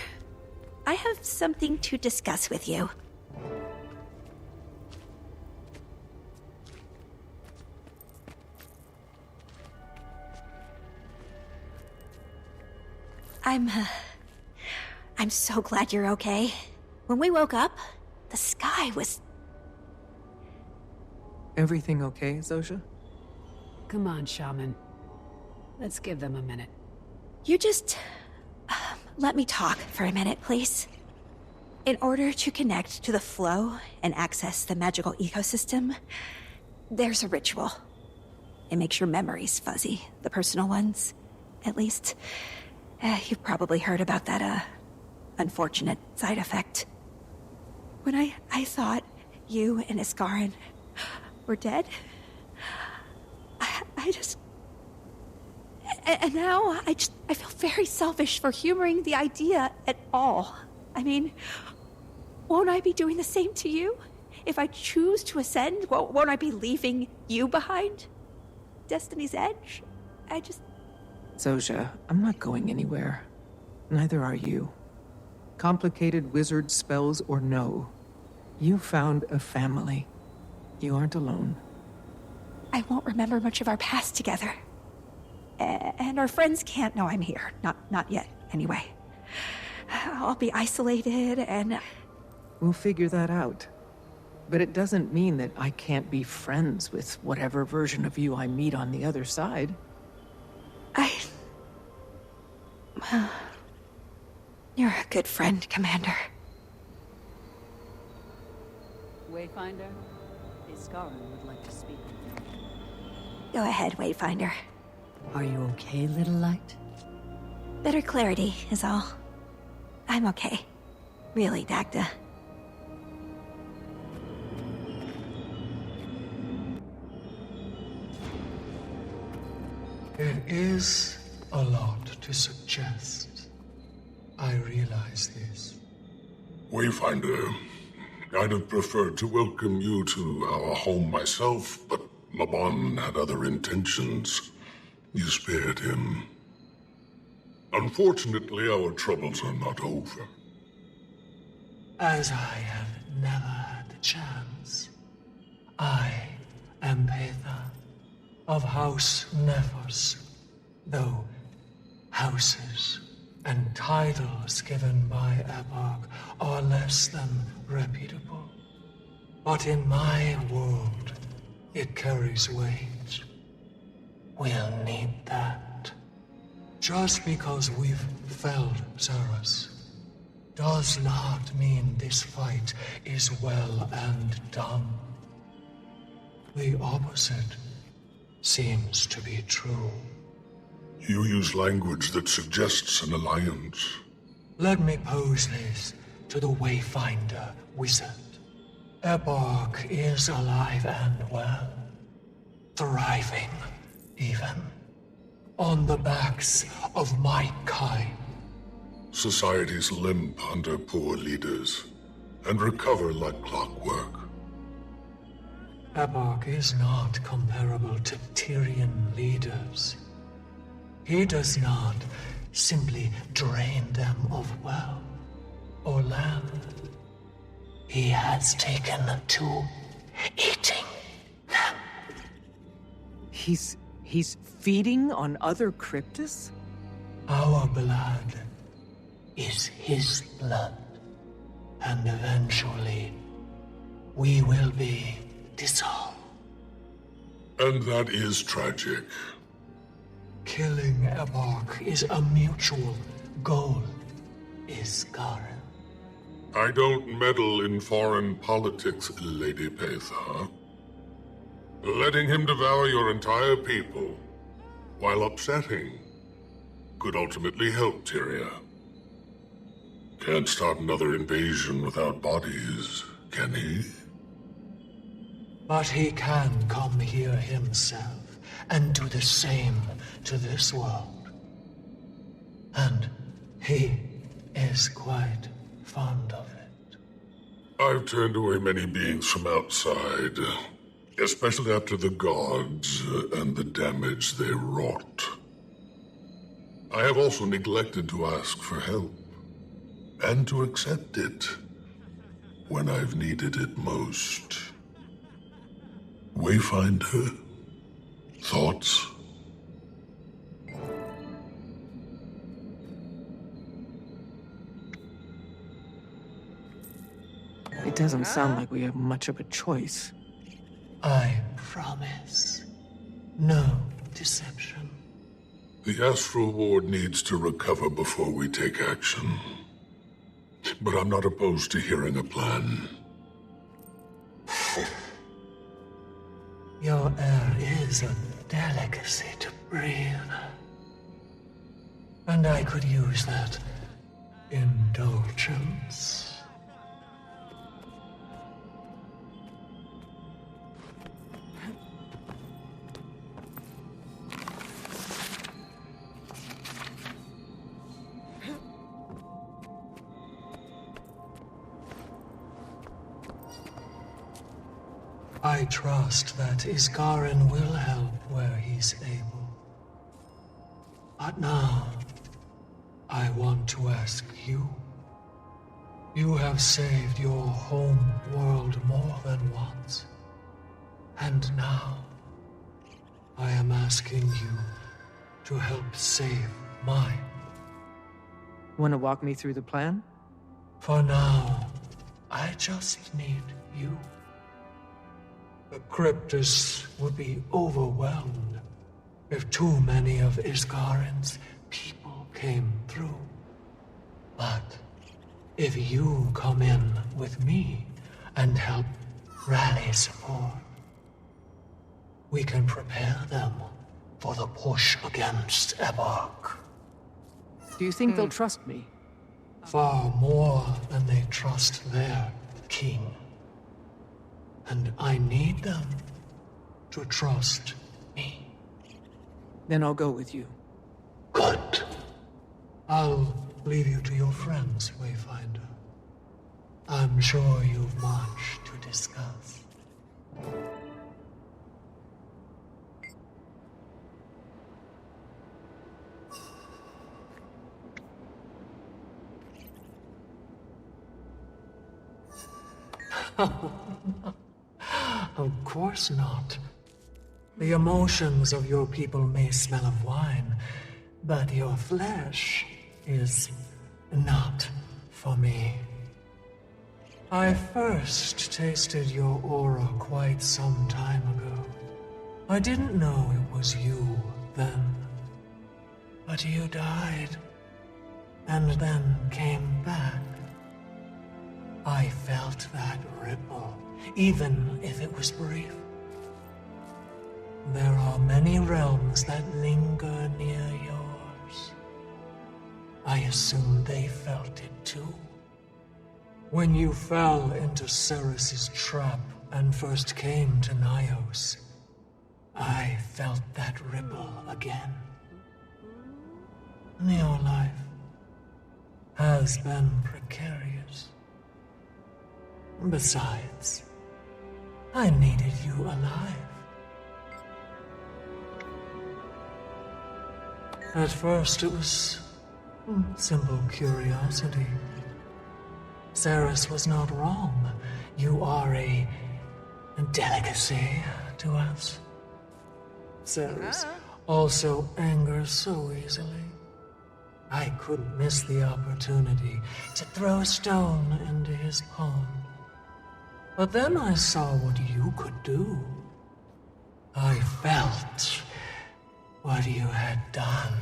Speaker 2: I have something to discuss with you. I'm so glad you're okay. When we woke up, the sky was...
Speaker 5: Everything okay, Zosha?
Speaker 17: Come on, Shaman. Let's give them a minute.
Speaker 2: You just... let me talk for a minute, please. In order to connect to the flow and access the magical ecosystem, there's a ritual. It makes your memories fuzzy, the personal ones, at least. You've probably heard about that, unfortunate side effect. When I thought you and Iskarin were dead, I just... And now, I feel very selfish for humoring the idea at all. I mean, won't I be doing the same to you? If I choose to ascend, won't I be leaving you behind? Destiny's Edge?
Speaker 5: Zosha, I'm not going anywhere. Neither are you. Complicated wizard spells or no, you found a family. You aren't alone.
Speaker 2: I won't remember much of our past together. And our friends can't know I'm here. Not yet, anyway. I'll be isolated and...
Speaker 5: We'll figure that out. But it doesn't mean that I can't be friends with whatever version of you I meet on the other side.
Speaker 2: You're a good friend, Commander.
Speaker 11: Wayfinder, Iskarin would like to speak with you.
Speaker 2: Go ahead, Wayfinder.
Speaker 11: Are you okay, little light?
Speaker 2: Better clarity is all. I'm okay. Really, Dagda.
Speaker 10: It is a lot to suggest. I realize this.
Speaker 8: Wayfinder, I'd have preferred to welcome you to our home myself, but Mabon had other intentions. You spared him. Unfortunately, our troubles are not over.
Speaker 10: As I have never had the chance, I am Paitha of House Nephos, though houses and titles given by Eborg are less than reputable. But in my world, it carries weight. We'll need that. Just because we've felled Xeris does not mean this fight is well and done. The opposite seems to be true.
Speaker 8: You use language that suggests an alliance.
Speaker 10: Let me pose this to the Wayfinder wizard. Eborg is alive and well. Thriving, even. On the backs of my kind.
Speaker 8: Societies limp under poor leaders, and recover like clockwork.
Speaker 10: Eborg is not comparable to Tyrian leaders. He does not simply drain them of wealth or land. He has taken to eating them.
Speaker 5: He's feeding on other Cryptus?
Speaker 10: Our blood is his blood. And eventually, we will be dissolved.
Speaker 8: And that is tragic.
Speaker 10: Killing Ebark is a mutual goal, Isgarin.
Speaker 8: I don't meddle in foreign politics, Lady Petha. Letting him devour your entire people, while upsetting, could ultimately help Tyria. Can't start another invasion without bodies, can he?
Speaker 10: But he can come here himself and do the same to this world. And he is quite fond of it.
Speaker 8: I've turned away many beings from outside, especially after the gods and the damage they wrought. I have also neglected to ask for help, and to accept it when I've needed it most. Wayfinder? Thoughts?
Speaker 5: It doesn't sound like we have much of a choice.
Speaker 10: I promise. No deception.
Speaker 8: The Astral Ward needs to recover before we take action. But I'm not opposed to hearing a plan.
Speaker 10: Your air is a delicacy to breathe. And I could use that indulgence. I trust that Isgarin will help where he's able. But now, I want to ask you. You have saved your home world more than once. And now, I am asking you to help save mine.
Speaker 5: Want to walk me through the plan?
Speaker 10: For now, I just need you. The Cryptus would be overwhelmed if too many of Isgarin's people came through. But if you come in with me and help rally support, we can prepare them for the push against Ebark.
Speaker 5: Do you think they'll trust me?
Speaker 10: Far more than they trust their king. And I need them to trust me.
Speaker 5: Then I'll go with you.
Speaker 10: Good. I'll leave you to your friends, Wayfinder. I'm sure you've much to discuss. Of course not. The emotions of your people may smell of wine, but your flesh is not for me. I first tasted your aura quite some time ago. I didn't know it was you then. But you died, and then came back. I felt that ripple, even if it was brief. There are many realms that linger near yours. I assume they felt it too. When you fell into Ceres's trap and first came to Nyos, I felt that ripple again. Your life has been precarious. Besides, I needed you alive. At first, it was simple curiosity. Ceres was not wrong. You are a delicacy to us. Ceres also angers so easily. I couldn't miss the opportunity to throw a stone into his pond. But then I saw what you could do. I felt what you had done.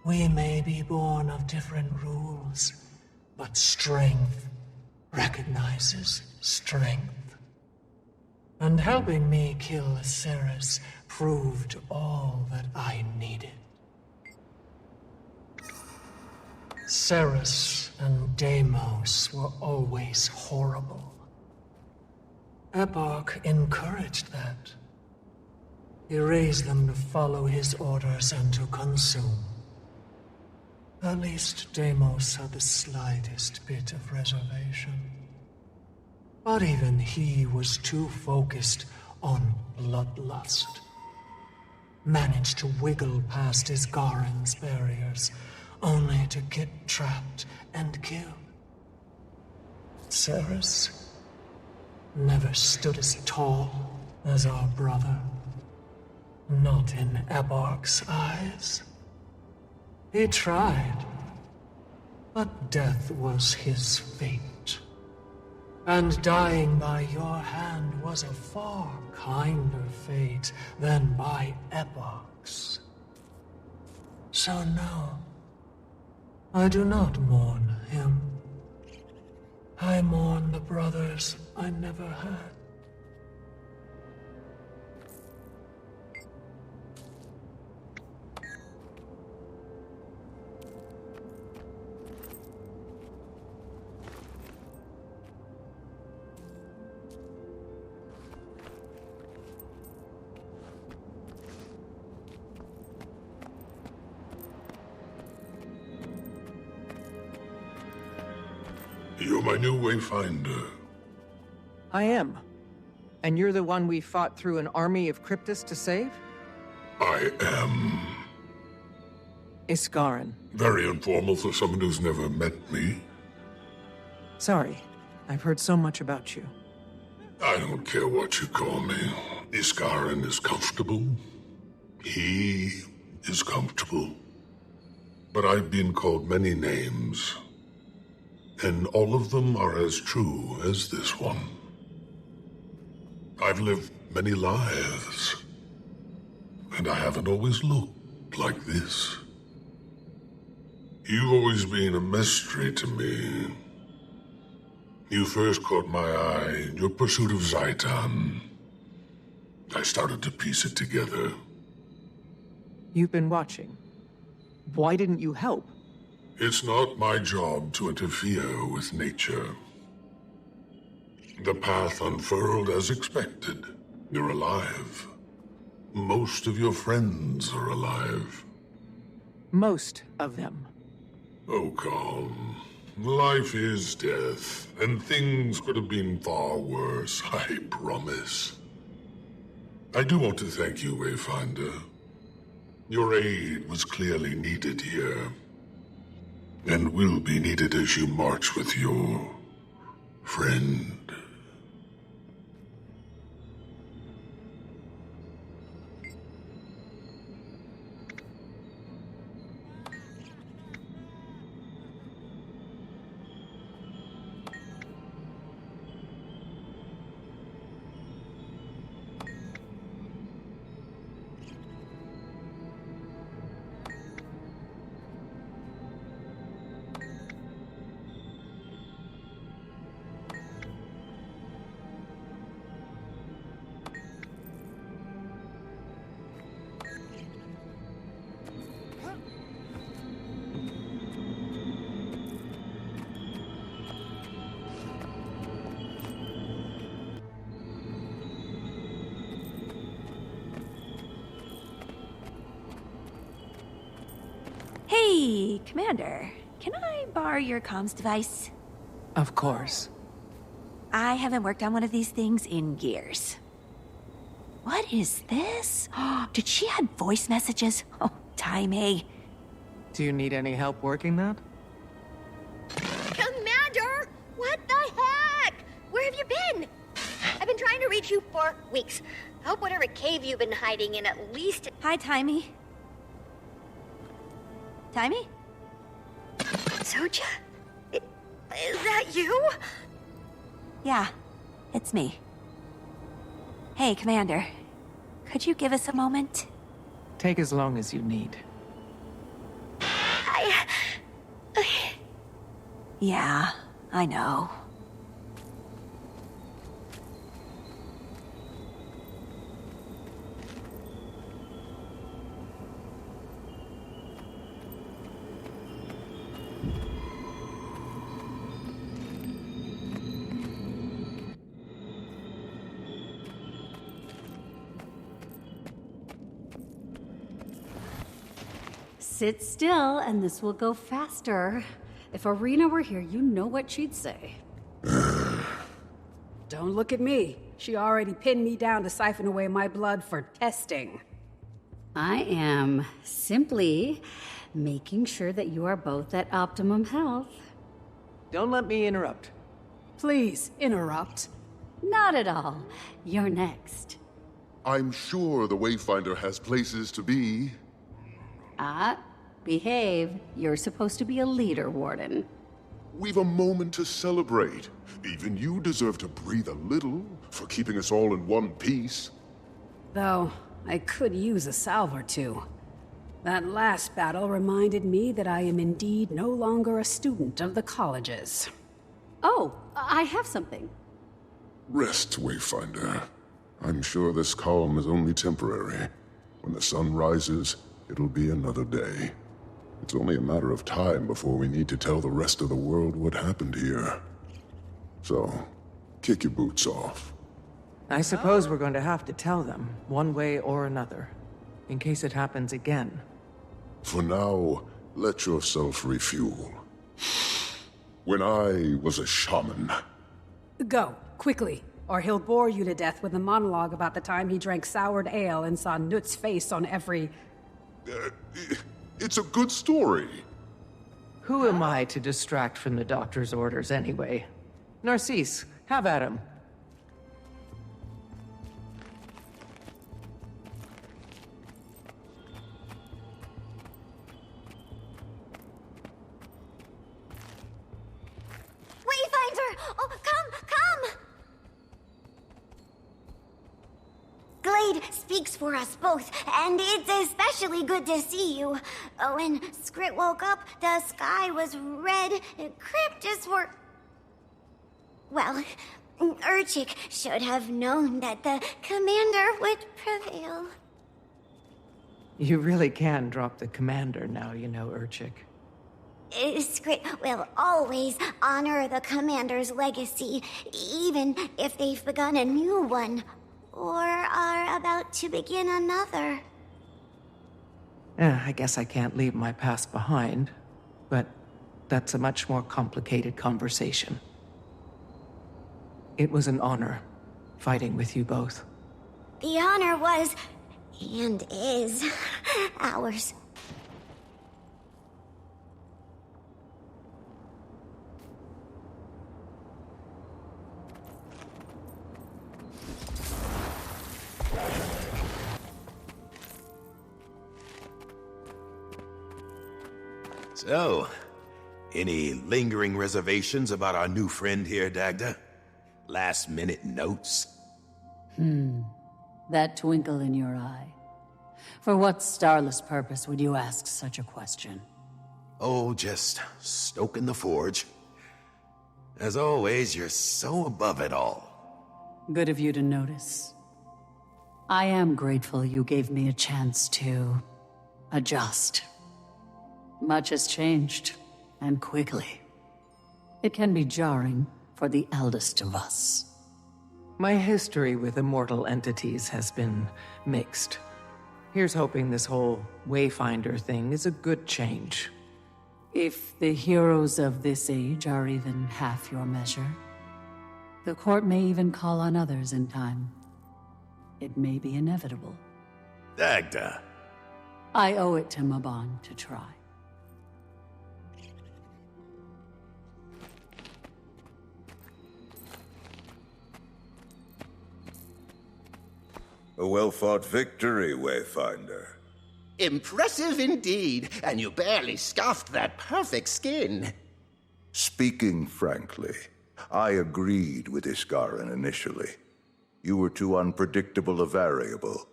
Speaker 10: We may be born of different rules, but strength recognizes strength. And helping me kill Ceres proved all that I needed. Ceres and Deimos were always horrible. Epoch encouraged that. He raised them to follow his orders and to consume. At least Deimos had the slightest bit of reservation. But even he was too focused on bloodlust. Managed to wiggle past his Garen's barriers, only to get trapped and killed. Ceres never stood as tall as our brother. Not in Epoch's eyes. He tried, but death was his fate. And dying by your hand was a far kinder fate than by Epoch's. So no, I do not mourn him. I mourn the brothers I never had.
Speaker 8: You're my new wayfinder.
Speaker 5: I am. And you're the one we fought through an army of Cryptus to save?
Speaker 8: I am.
Speaker 5: Iskarin.
Speaker 8: Very informal for someone who's never met me.
Speaker 5: Sorry. I've heard so much about you.
Speaker 8: I don't care what you call me. Iskarin is comfortable. He is comfortable. But I've been called many names. And all of them are as true as this one. I've lived many lives. And I haven't always looked like this. You've always been a mystery to me. You first caught my eye in your pursuit of Zaitan. I started to piece it together.
Speaker 5: You've been watching. Why didn't you help?
Speaker 8: It's not my job to interfere with nature. The path unfurled as expected. You're alive. Most of your friends are alive.
Speaker 5: Most of them.
Speaker 8: Oh, calm. Life is death, and things could have been far worse, I promise. I do want to thank you, Wayfinder. Your aid was clearly needed here. And will be needed as you march with your friend.
Speaker 2: Hey, Commander. Can I borrow your comms device?
Speaker 5: Of course.
Speaker 2: I haven't worked on one of these things in years. What is this? Did she add voice messages? Oh, timey.
Speaker 5: Do you need any help working that?
Speaker 15: Commander! What the heck? Where have you been? I've been trying to reach you for weeks. I hope whatever cave you've been hiding in at least...
Speaker 2: Hi, Timey. Timey?
Speaker 15: Soja? Is that you?
Speaker 2: Yeah, it's me. Hey, Commander. Could you give us a moment?
Speaker 5: Take as long as you need.
Speaker 2: Yeah, I know.
Speaker 11: Sit still, and this will go faster. If Arena were here, you know what she'd say.
Speaker 17: Don't look at me. She already pinned me down to siphon away my blood for testing.
Speaker 11: I am simply making sure that you are both at optimum health.
Speaker 5: Don't let me interrupt.
Speaker 17: Please, interrupt.
Speaker 11: Not at all. You're next.
Speaker 6: I'm sure the Wayfinder has places to be.
Speaker 11: Behave. You're supposed to be a leader, Warden.
Speaker 6: We've a moment to celebrate. Even you deserve to breathe a little for keeping us all in one piece.
Speaker 17: Though, I could use a salve or two. That last battle reminded me that I am indeed no longer a student of the colleges.
Speaker 11: Oh, I have something.
Speaker 6: Rest, Wayfinder. I'm sure this calm is only temporary. When the sun rises, it'll be another day. It's only a matter of time before we need to tell the rest of the world what happened here. So, kick your boots off.
Speaker 5: I suppose we're going to have to tell them, one way or another, in case it happens again.
Speaker 6: For now, let yourself refuel. When I was a shaman...
Speaker 17: Go, quickly, or he'll bore you to death with a monologue about the time he drank soured ale and saw Nut's face on every...
Speaker 6: It's a good story.
Speaker 5: Who am I to distract from the doctor's orders anyway? Narcisse, have at him.
Speaker 15: Wayfinder! Oh, come! Glade speaks for us both, and it's especially good to see you. When Skrit woke up, the sky was red. Cryptids were... Well, Urchik should have known that the commander would prevail.
Speaker 5: You really can drop the commander now, you know, Urchik.
Speaker 15: Skrit will always honor the commander's legacy, even if they've begun a new one, or are about to begin another.
Speaker 5: I guess I can't leave my past behind, but that's a much more complicated conversation. It was an honor, fighting with you both.
Speaker 15: The honor was, and is, ours.
Speaker 1: So, any lingering reservations about our new friend here, Dagda? Last-minute notes?
Speaker 11: That twinkle in your eye. For what starless purpose would you ask such a question?
Speaker 1: Oh, just stoking the forge. As always, you're so above it all.
Speaker 11: Good of you to notice. I am grateful you gave me a chance to adjust. Much has changed, and quickly. It can be jarring for the eldest of us.
Speaker 5: My history with immortal entities has been mixed. Here's hoping this whole Wayfinder thing is a good change.
Speaker 11: If the heroes of this age are even half your measure, the court may even call on others in time. It may be inevitable.
Speaker 1: Dagda.
Speaker 11: I owe it to Mabon to try.
Speaker 3: A well-fought victory, Wayfinder.
Speaker 18: Impressive indeed, and you barely scuffed that perfect skin.
Speaker 3: Speaking frankly, I agreed with Iskarin initially. You were too unpredictable a variable.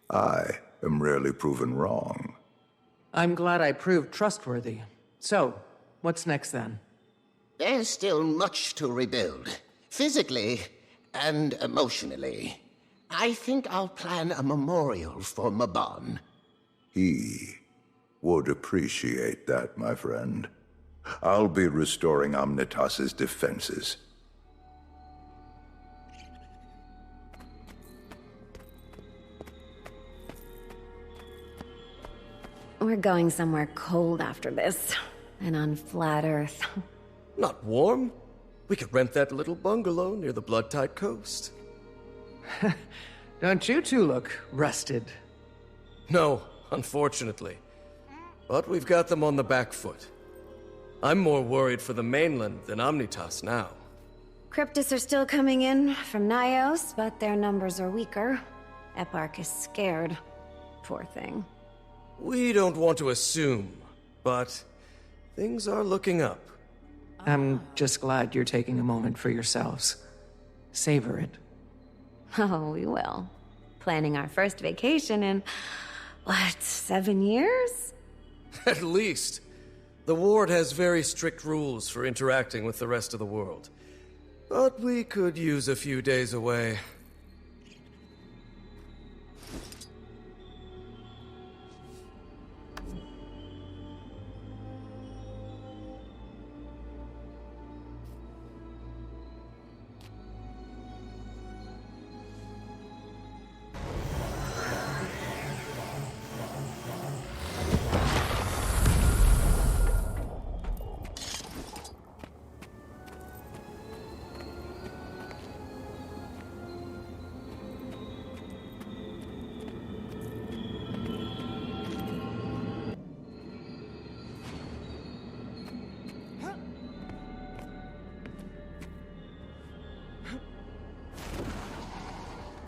Speaker 3: I am rarely proven wrong.
Speaker 5: I'm glad I proved trustworthy. So, what's next then?
Speaker 18: There's still much to rebuild, physically and emotionally. I think I'll plan a memorial for Mabon.
Speaker 3: He would appreciate that, my friend. I'll be restoring Omnitas's defenses.
Speaker 14: We're going somewhere cold after this. And on flat Earth.
Speaker 13: Not warm? We could rent that little bungalow near the Blood-Tide coast.
Speaker 5: Don't you two look rested?
Speaker 13: No, unfortunately. But we've got them on the back foot. I'm more worried for the mainland than Omnitas now.
Speaker 14: Cryptis are still coming in from Nyos, but their numbers are weaker. Eparch is scared. Poor thing.
Speaker 13: We don't want to assume, but things are looking up.
Speaker 5: I'm just glad you're taking a moment for yourselves. Savor it.
Speaker 14: Oh, we will. Planning our first vacation in, 7 years?
Speaker 13: At least. The Ward has very strict rules for interacting with the rest of the world. But we could use a few days away.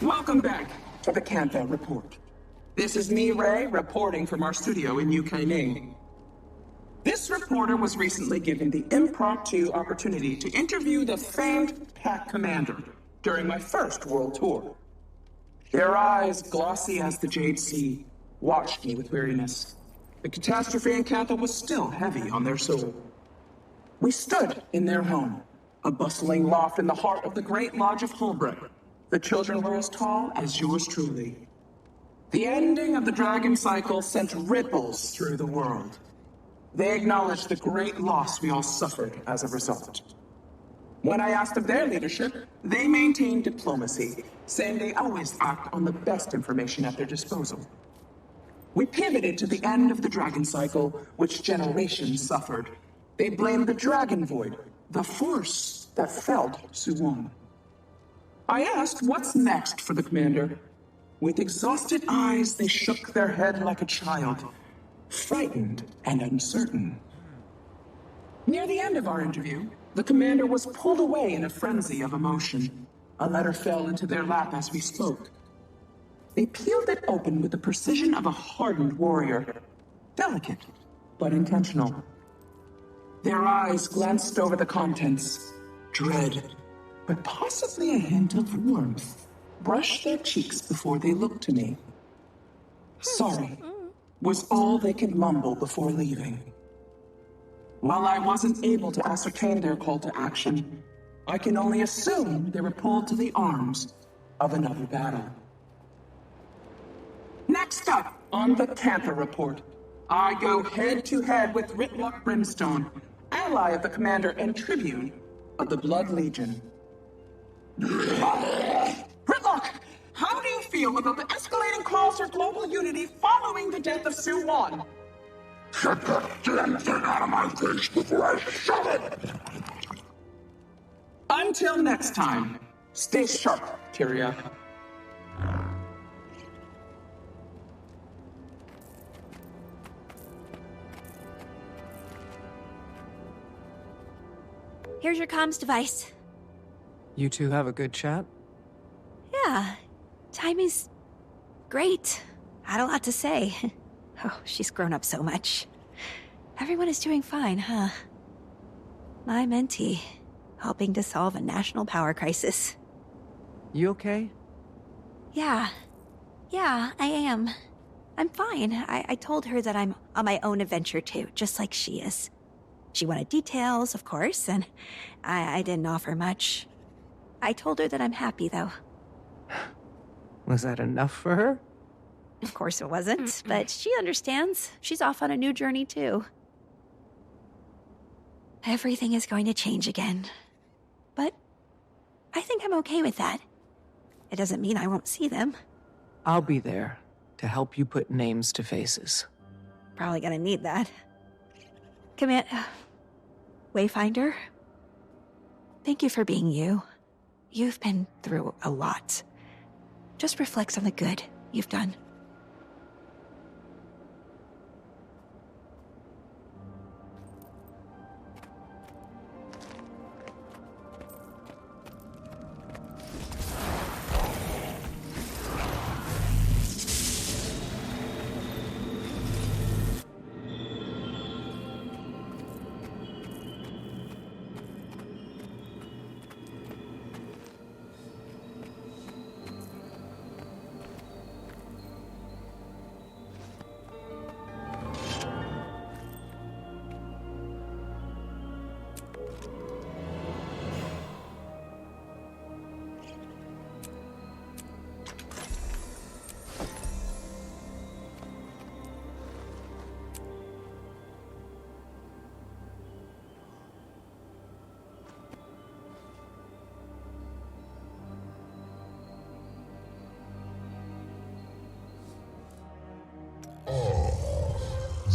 Speaker 19: Welcome back to the Cantha Report. This is me, Ray, reporting from our studio in Ning. This reporter was recently given the impromptu opportunity to interview the famed Pack Commander during my first world tour. Their eyes, glossy as the Jade Sea, watched me with weariness. The catastrophe in Cantha was still heavy on their soul. We stood in their home, a bustling loft in the heart of the Great Lodge of Holbrook. The children were as tall as yours truly. The ending of the Dragon Cycle sent ripples through the world. They acknowledged the great loss we all suffered as a result. When I asked of their leadership, they maintained diplomacy, saying they always act on the best information at their disposal. We pivoted to the end of the Dragon Cycle, which generations suffered. They blamed the Dragon Void, the force that felled Suwon. I asked what's next for the commander. With exhausted eyes, they shook their head like a child, frightened and uncertain. Near the end of our interview, the commander was pulled away in a frenzy of emotion. A letter fell into their lap as we spoke. They peeled it open with the precision of a hardened warrior. Delicate, but intentional. Their eyes glanced over the contents. Dread, but possibly a hint of warmth, brushed their cheeks before they looked to me. Sorry, was all they could mumble before leaving. While I wasn't able to ascertain their call to action, I can only assume they were pulled to the arms of another battle. Next up on the Cantha Report, I go head-to-head with Ritlock Brimstone, ally of the commander and tribune of the Blood Legion. Ritlock, how do you feel about the escalating calls for global unity following the death of Suwon?
Speaker 8: Get that damn thing out of my face before I shove it!
Speaker 19: Until next time, stay sharp, Tyria.
Speaker 2: Here's your comms device.
Speaker 5: You two have a good chat?
Speaker 2: Yeah, timing's great. Had a lot to say. Oh, she's grown up so much. Everyone is doing fine, huh? My mentee, helping to solve a national power crisis.
Speaker 5: You okay?
Speaker 2: Yeah, I am. I'm fine. I told her that I'm on my own adventure too, just like she is. She wanted details, of course, and I didn't offer much. I told her that I'm happy, though.
Speaker 5: Was that enough for her?
Speaker 2: Of course it wasn't, but she understands. She's off on a new journey too. Everything is going to change again. But I think I'm okay with that. It doesn't mean I won't see them.
Speaker 5: I'll be there to help you put names to faces.
Speaker 2: Probably gonna need that. Wayfinder, thank you for being you. You've been through a lot. Just reflects on the good you've done.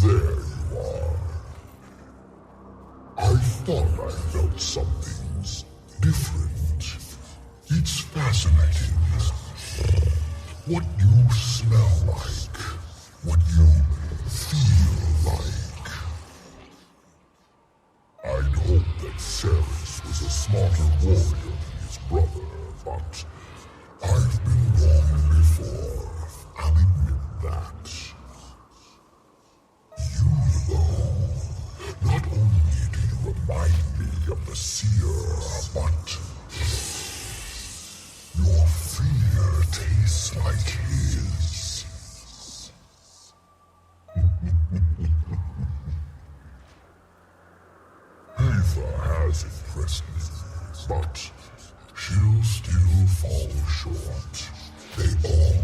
Speaker 8: There you are. I thought I felt something's different. It's fascinating. What you smell like, what you feel like. I'd hoped that Ceres was a smarter warrior than his brother, but I've been wrong before. I'll admit that. Not only do you remind me of the seer, but your fear tastes like his. Ava has impressed me, but she'll still fall short. They all